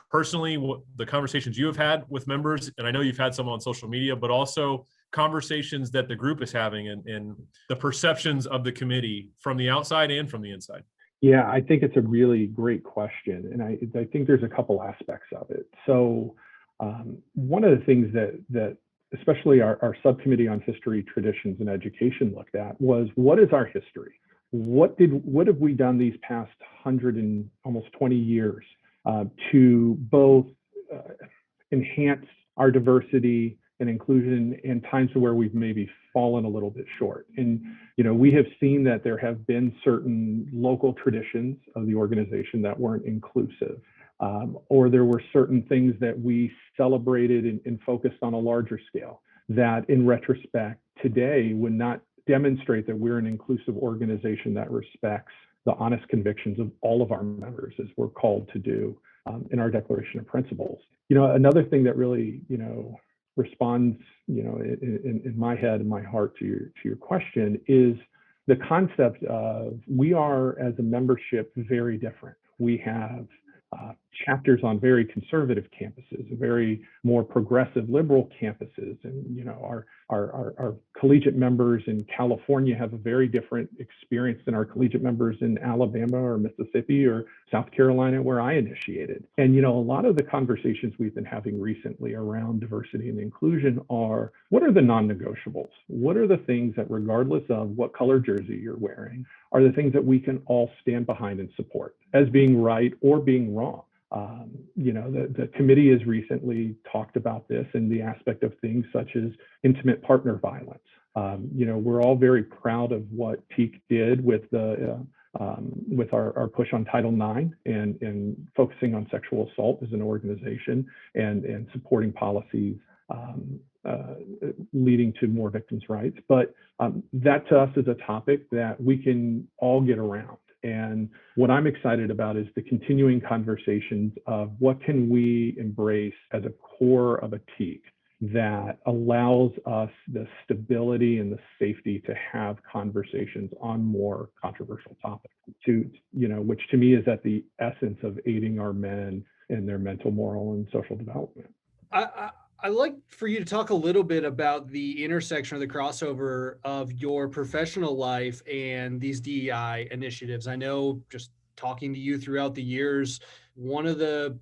personally, what the conversations you have had with members? And I know you've had some on social media, but also conversations that the group is having and the perceptions of the committee from the outside and from the inside. Yeah, I think it's a really great question. And I think there's a couple aspects of it. So one of the things that especially our subcommittee on history, traditions, and education looked at was, what is our history? What have we done these past 100 and almost 20 years to both enhance our diversity and inclusion in times where we've maybe fallen a little bit short? And we have seen that there have been certain local traditions of the organization that weren't inclusive, or there were certain things that we celebrated and focused on a larger scale that, in retrospect, today would not demonstrate that we're an inclusive organization that respects the honest convictions of all of our members, as we're called to do in our Declaration of Principles. Another thing that really, responds, in my head and my heart to your question is the concept of, we are, as a membership, very different. We have chapters on very conservative campuses, very more progressive liberal campuses, and our collegiate members in California have a very different experience than our collegiate members in Alabama or Mississippi or South Carolina, where I initiated. And a lot of the conversations we've been having recently around diversity and inclusion are, what are the non-negotiables? What are the things that, regardless of what color jersey you're wearing, are the things that we can all stand behind and support as being right or being wrong? The committee has recently talked about this in the aspect of things such as intimate partner violence. We're all very proud of what TKE did with our push on Title IX and focusing on sexual assault as an organization and supporting policies leading to more victims' rights. But that to us is a topic that we can all get around. And what I'm excited about is the continuing conversations of what can we embrace as a core of a TKE that allows us the stability and the safety to have conversations on more controversial topics, which to me is at the essence of aiding our men in their mental, moral, and social development. I'd like for you to talk a little bit about the intersection or the crossover of your professional life and these DEI initiatives. I know, just talking to you throughout the years, one of the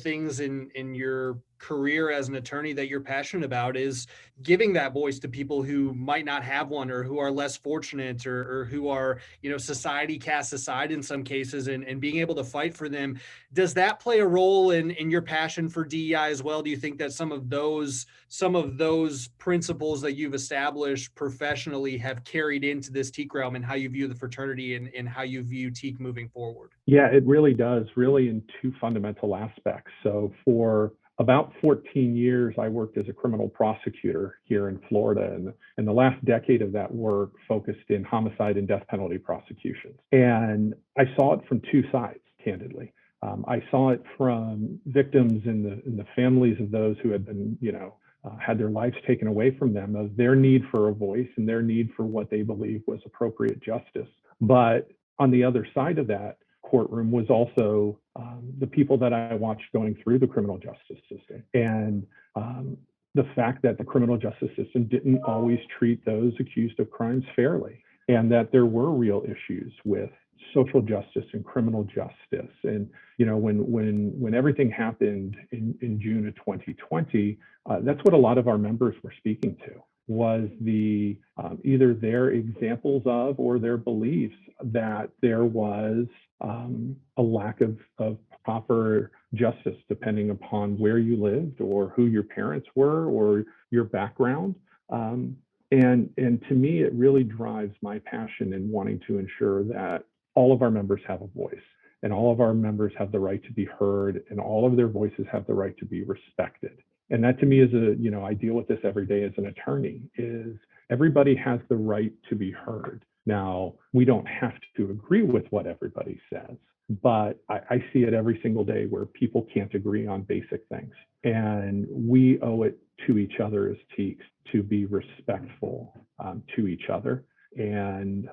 things in your career as an attorney that you're passionate about is giving that voice to people who might not have one, or who are less fortunate, or who are, society casts aside in some cases, and being able to fight for them. Does that play a role in your passion for DEI as well? Do you think that some of those principles that you've established professionally have carried into this TKE realm and how you view the fraternity and how you view TKE moving forward? Yeah, it really does, really in two fundamental aspects. So for about 14 years, I worked as a criminal prosecutor here in Florida, and the last decade of that work focused in homicide and death penalty prosecutions. And I saw it from two sides, candidly. I saw it from victims in the families of those who had been, had their lives taken away from them, of their need for a voice and their need for what they believed was appropriate justice. But on the other side of that courtroom was also the people that I watched going through the criminal justice system, and the fact that the criminal justice system didn't always treat those accused of crimes fairly, and that there were real issues with social justice and criminal justice. And when everything happened in June of 2020, that's what a lot of our members were speaking to, was the either their examples of or their beliefs that there was a lack of proper justice depending upon where you lived or who your parents were or your background. And to me, it really drives my passion in wanting to ensure that all of our members have a voice, and all of our members have the right to be heard, and all of their voices have the right to be respected. And that to me is I deal with this every day as an attorney, is everybody has the right to be heard. Now, we don't have to agree with what everybody says, but I see it every single day where people can't agree on basic things. And we owe it to each other as TKEs to be respectful to each other. And,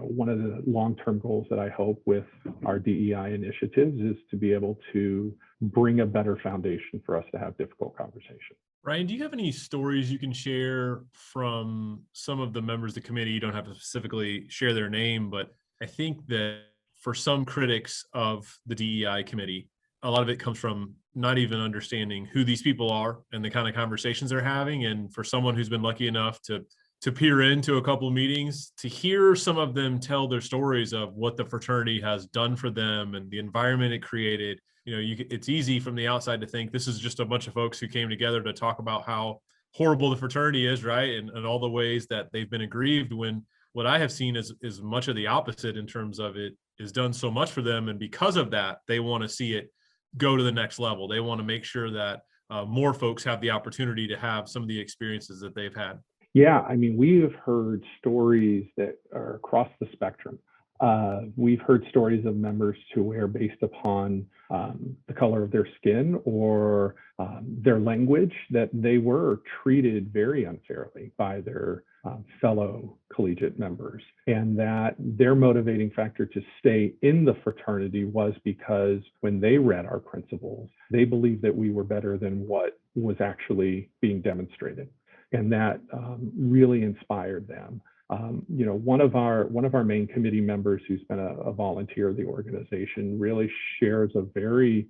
one of the long-term goals that I hope with our DEI initiatives is to be able to bring a better foundation for us to have difficult conversations. Ryan, do you have any stories you can share from some of the members of the committee? You don't have to specifically share their name, but I think that for some critics of the DEI committee, a lot of it comes from not even understanding who these people are and the kind of conversations they're having. And for someone who's been lucky enough to peer into a couple of meetings, to hear some of them tell their stories of what the fraternity has done for them and the environment it created. It's easy from the outside to think this is just a bunch of folks who came together to talk about how horrible the fraternity is, right? And all the ways that they've been aggrieved, when what I have seen is much of the opposite in terms of it is done so much for them. And because of that, they want to see it go to the next level. They want to make sure that more folks have the opportunity to have some of the experiences that they've had. Yeah, we have heard stories that are across the spectrum. We've heard stories of members who were based upon the color of their skin or their language, that they were treated very unfairly by their fellow collegiate members, and that their motivating factor to stay in the fraternity was because when they read our principles, they believed that we were better than what was actually being demonstrated. And that really inspired them. One of our main committee members, who's been a volunteer of the organization, really shares a very,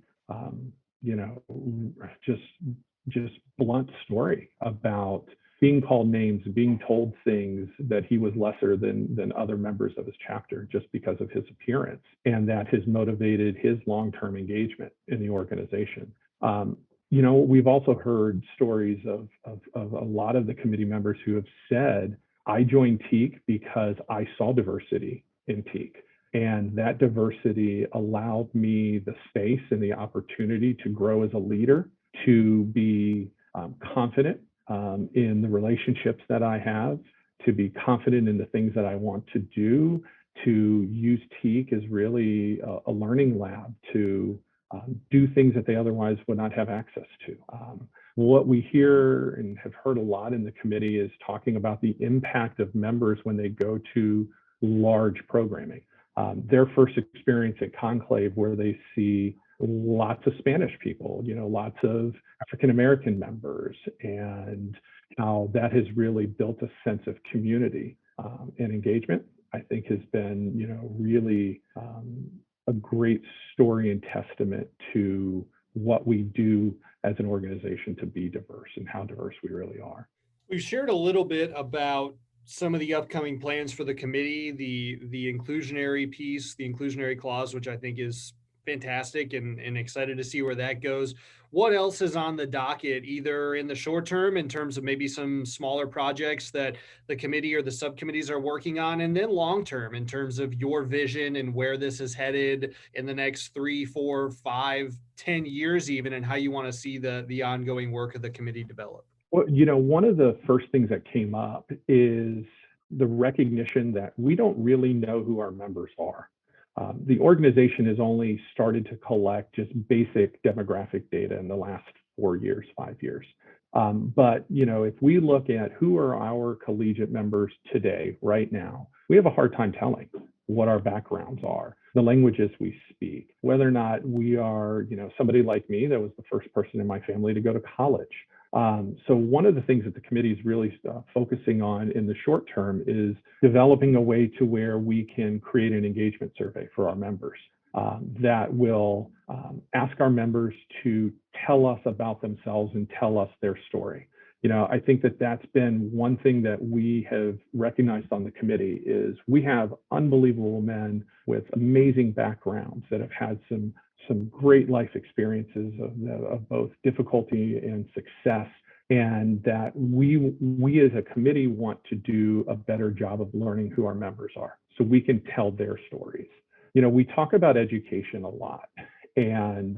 just blunt story about being called names, being told things that he was lesser than other members of his chapter just because of his appearance, and that has motivated his long-term engagement in the organization. We've also heard stories of a lot of the committee members who have said, I joined TKE because I saw diversity in TKE. And that diversity allowed me the space and the opportunity to grow as a leader, to be confident in the relationships that I have, to be confident in the things that I want to do, to use TKE as really a learning lab to do things that they otherwise would not have access to. What we hear and have heard a lot in the committee is talking about the impact of members when they go to large programming. Their first experience at Conclave, where they see lots of Spanish people, lots of African-American members, and how that has really built a sense of community and engagement, I think has been, really a great story and testament to what we do as an organization to be diverse and how diverse we really are. We've shared a little bit about some of the upcoming plans for the committee, the inclusionary piece, the inclusionary clause, which I think is fantastic and excited to see where that goes. What else is on the docket, either in the short term in terms of maybe some smaller projects that the committee or the subcommittees are working on, and then long term in terms of your vision and where this is headed in the next 3, 4, 5, 10 years even, and how you want to see the ongoing work of the committee develop? Well, one of the first things that came up is the recognition that we don't really know who our members are. The organization has only started to collect just basic demographic data in the last 4 years, 5 years. But, if we look at who are our collegiate members today, right now, we have a hard time telling what our backgrounds are, the languages we speak, whether or not we are, somebody like me that was the first person in my family to go to college. So one of the things that the committee is really focusing on in the short term is developing a way to where we can create an engagement survey for our members that will ask our members to tell us about themselves and tell us their story. I think that that's been one thing that we have recognized on the committee is we have unbelievable men with amazing backgrounds that have had some great life experiences of both difficulty and success, and that we as a committee want to do a better job of learning who our members are so we can tell their stories. We talk about education a lot, and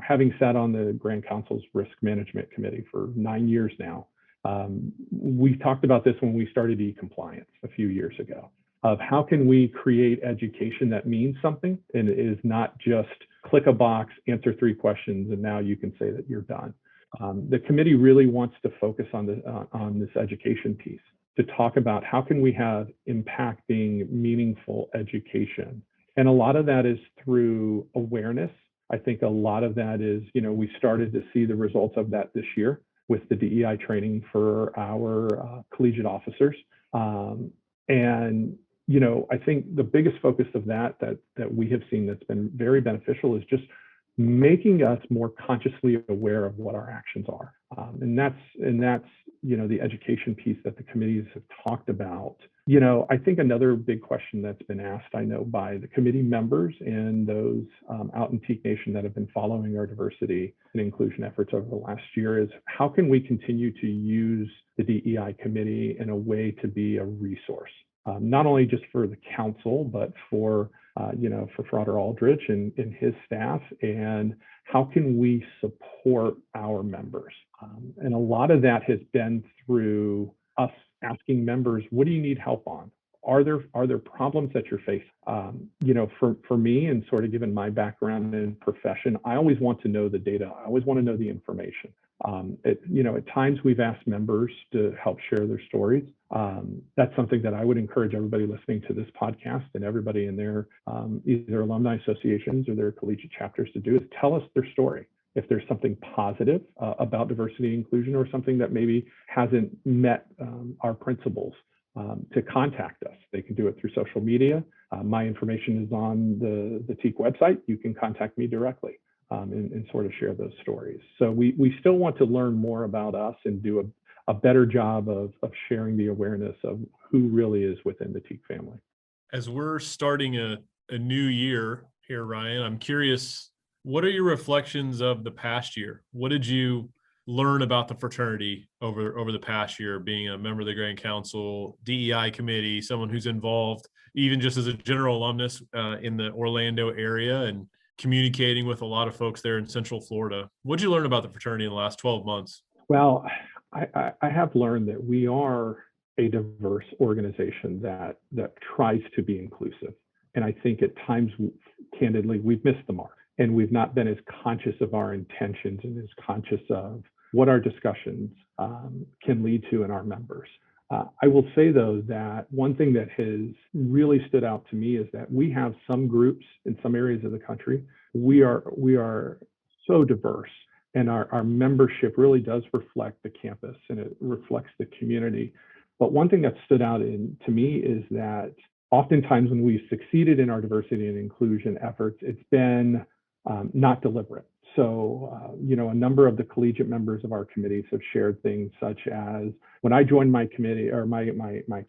having sat on the Grand Council's Risk Management Committee for 9 years now, we talked about this when we started e-compliance a few years ago, of how can we create education that means something and is not just click a box, answer 3 questions, and now you can say that you're done. The committee really wants to focus on this education piece, to talk about how can we have impacting, meaningful education. And a lot of that is through awareness. I think a lot of that is, we started to see the results of that this year with the DEI training for our collegiate officers. And I think the biggest focus of that we have seen that's been very beneficial is just making us more consciously aware of what our actions are. And that's the education piece that the committees have talked about. I think another big question that's been asked, I know, by the committee members and those out in TKE Nation that have been following our diversity and inclusion efforts over the last year is how can we continue to use the DEI committee in a way to be a resource? Not only just for the council, but for Frater Aldrich and his staff, and how can we support our members? And a lot of that has been through us asking members, what do you need help on? Are there problems that you're facing? For me, and sort of given my background and profession, I always want to know the data. I always want to know the information. At times we've asked members to help share their stories. That's something that I would encourage everybody listening to this podcast and everybody in their either alumni associations or their collegiate chapters to do is tell us their story. If there's something positive about diversity and inclusion or something that maybe hasn't met our principles, to contact us. They can do it through social media. My information is on the TKE website. You can contact me directly and sort of share those stories. So we still want to learn more about us and do a better job of sharing the awareness of who really is within the TKE family. As we're starting a new year here, Ryan, I'm curious, what are your reflections of the past year? What did you learn about the fraternity over the past year, being a member of the Grand Council, DEI committee, someone who's involved even just as a general alumnus in the Orlando area and communicating with a lot of folks there in Central Florida? What did you learn about the fraternity in the last 12 months? Well, I have learned that we are a diverse organization that tries to be inclusive. And I think at times, candidly, we've missed the mark, and we've not been as conscious of our intentions and as conscious of what our discussions can lead to in our members. I will say, though, that one thing that has really stood out to me is that we have some groups in some areas of the country. We are so diverse, and our membership really does reflect the campus, and it reflects the community. But one thing that stood out to me is that oftentimes when we've succeeded in our diversity and inclusion efforts, it's been not deliberate. So, a number of the collegiate members of our committees have shared things such as, when I joined my committee or my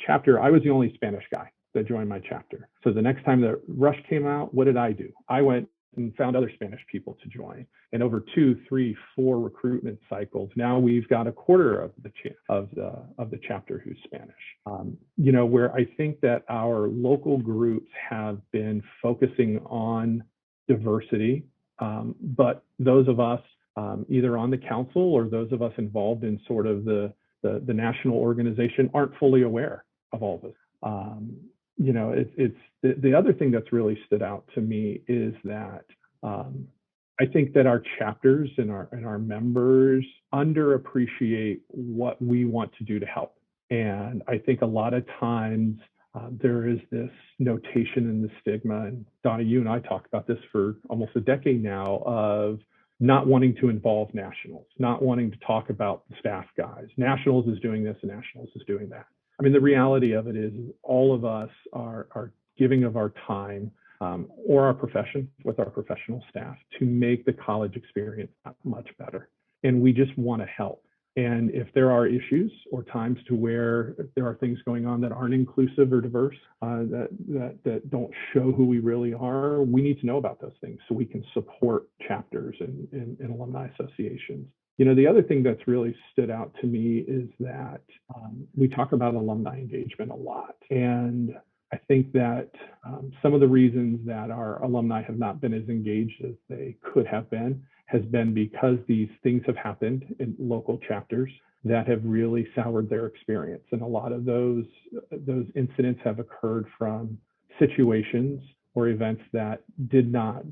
chapter, I was the only Spanish guy that joined my chapter. So the next time the rush came out, what did I do? I went and found other Spanish people to join. And over 2, 3, 4 recruitment cycles, now we've got a quarter of the chapter who's Spanish. Where I think that our local groups have been focusing on diversity, but those of us either on the council or those of us involved in sort of the national organization aren't fully aware of all this. It's the other thing that's really stood out to me is that I think that our chapters and our members underappreciate what we want to do to help. And I think a lot of times there is this notation and the stigma, and Donna, you and I talked about this for almost a decade now, of not wanting to involve nationals, not wanting to talk about the staff guys. Nationals is doing this and nationals is doing that. I mean, the reality of it is all of us are giving of our time or our profession with our professional staff to make the college experience that much better. And we just want to help. And if there are issues or times to where there are things going on that aren't inclusive or diverse, that don't show who we really are, we need to know about those things so we can support chapters and alumni associations. The other thing that's really stood out to me is that we talk about alumni engagement a lot. And I think that some of the reasons that our alumni have not been as engaged as they could have been has been because these things have happened in local chapters that have really soured their experience. And a lot of those incidents have occurred from situations or events that did not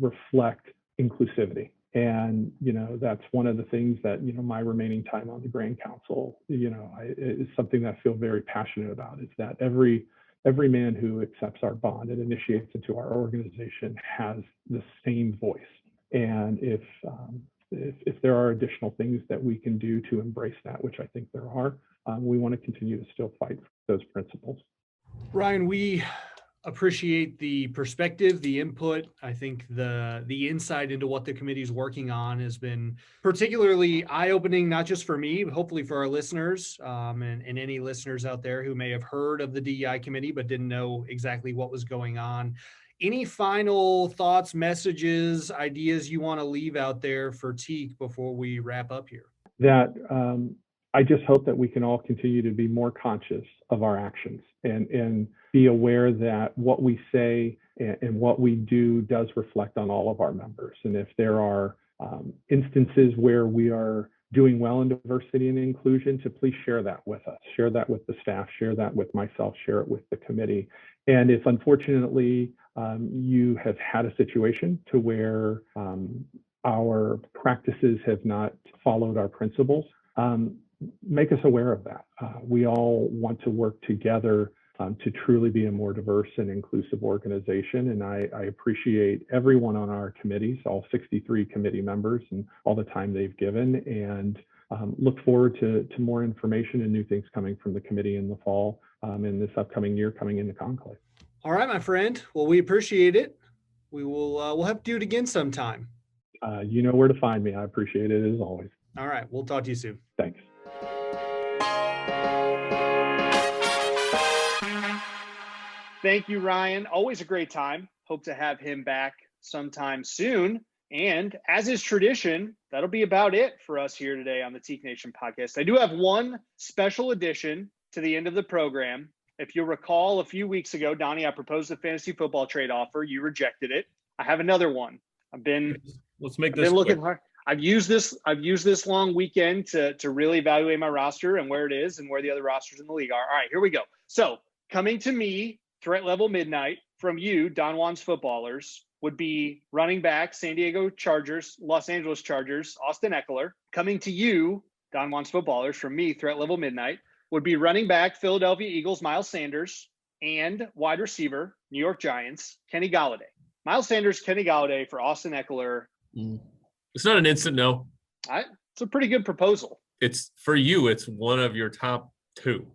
reflect inclusivity. And, that's one of the things that, my remaining time on the Grand Council, is something that I feel very passionate about, is that every man who accepts our bond and initiates into our organization has the same voice. And if there are additional things that we can do to embrace that, which I think there are, we want to continue to still fight for those principles. Ryan, we appreciate the perspective, the input. I think the insight into what the committee is working on has been particularly eye-opening, not just for me, but hopefully for our listeners and any listeners out there who may have heard of the DEI committee but didn't know exactly what was going on. Any final thoughts, messages, ideas you want to leave out there for TKE before we wrap up here? That I just hope that we can all continue to be more conscious of our actions and be aware that what we say and what we do does reflect on all of our members. And if there are instances where we are doing well in diversity and inclusion, to please share that with us, share that with the staff, share that with myself, share it with the committee. And if unfortunately you have had a situation to where our practices have not followed our principles, make us aware of that. We all want to work together to truly be a more diverse and inclusive organization. And I appreciate everyone on our committees, all 63 committee members, and all the time they've given, and look forward to more information and new things coming from the committee in the fall in this upcoming year coming into conclave. All right, my friend. Well, we appreciate it. We will we'll have to do it again sometime. You know where to find me. I appreciate it as always. All right. We'll talk to you soon. Thanks. Thank you, Ryan. Always a great time. Hope to have him back sometime soon. And as is tradition, that'll be about it for us here today on the Teak Nation podcast. I do have one special addition to the end of the program. If you'll recall, a few weeks ago, Donnie, I proposed a fantasy football trade offer. You rejected it. I have another one. Let's make I've this been looking quick. hard. I've used this long weekend to really evaluate my roster and where it is and where the other rosters in the league are. All right, here we go. So coming to me, threat level midnight from you, Don Juan's footballers, would be running back San Diego Chargers, Los Angeles Chargers, Austin Eckler. Coming to you, Don Juan's footballers, from me, threat level midnight, would be running back Philadelphia Eagles, Miles Sanders, and wide receiver, New York Giants, Kenny Golladay. Miles Sanders, Kenny Golladay for Austin Eckler. It's not an instant no. It's a pretty good proposal. It's for you. It's one of your top two.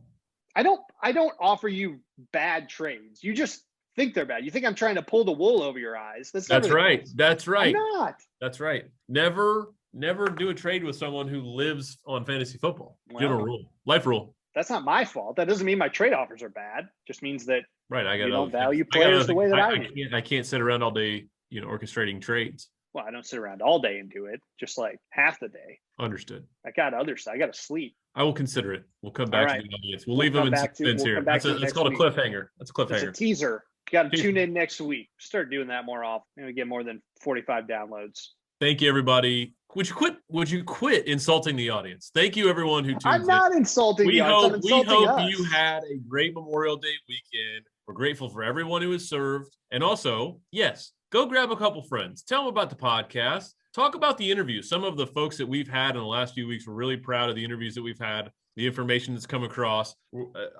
I don't offer you bad trades. You just think they're bad. You think I'm trying to pull the wool over your eyes. That's right. That's right. I'm not. That's right. Never do a trade with someone who lives on fantasy football. General rule. Life rule. That's not my fault. That doesn't mean my trade offers are bad. Just means that I got you don't value players the way that I do. I can't sit around all day, orchestrating trades. Well, I don't sit around all day and do it. Just like half the day. Understood. I got others. I got to sleep. I will consider it. We'll come back to the audience. We'll leave them in suspense here. That's called a cliffhanger. That's a cliffhanger. It's a teaser. You got to tune in next week. Start doing that more often. Maybe get more than 45 downloads. Thank you, everybody. Would you quit insulting the audience? Thank you, everyone who tunes in. I'm not insulting the audience. We hope you had a great Memorial Day weekend. We're grateful for everyone who has served. And also, yes, go grab a couple friends. Tell them about the podcast. Talk about the interviews. Some of the folks that we've had in the last few weeks, we're really proud of the interviews that we've had, the information that's come across.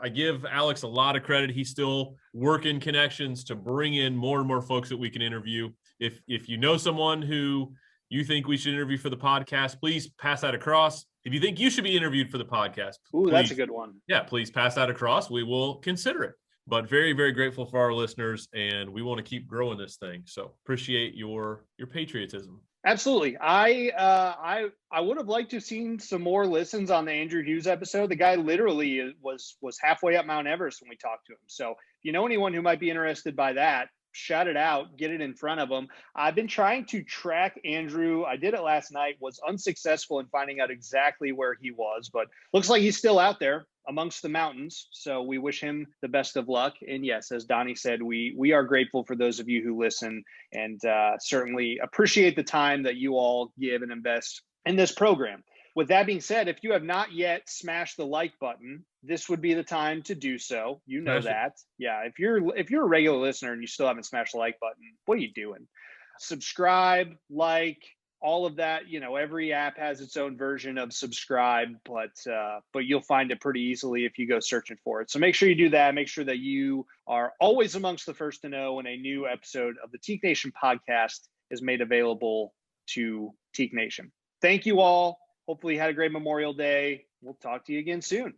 I give Alex a lot of credit. He's still working connections to bring in more and more folks that we can interview. If you know someone who you think we should interview for the podcast, please pass that across. If you think you should be interviewed for the podcast, that's a good one. Yeah, please pass that across. We will consider it. But very, very grateful for our listeners, and we want to keep growing this thing. So appreciate your patriotism. Absolutely. I would have liked to have seen some more listens on the Andrew Hughes episode. The guy literally was halfway up Mount Everest when we talked to him. So if you know anyone who might be interested by that, shout it out, get it in front of them. I've been trying to track Andrew. I did it last night, was unsuccessful in finding out exactly where he was, but looks like he's still out there amongst the mountains. So we wish him the best of luck. And yes, as Donnie said, we are grateful for those of you who listen and certainly appreciate the time that you all give and invest in this program. With that being said, if you have not yet smashed the like button, this would be the time to do so. You know that. Yeah, if you're a regular listener and you still haven't smashed the like button, what are you doing? Subscribe, like, all of that. Every app has its own version of subscribe, but you'll find it pretty easily if you go searching for it. So make sure you do that. Make sure that you are always amongst the first to know when a new episode of the Teak Nation podcast is made available to Teak Nation. Thank you all. Hopefully you had a great Memorial Day. We'll talk to you again soon.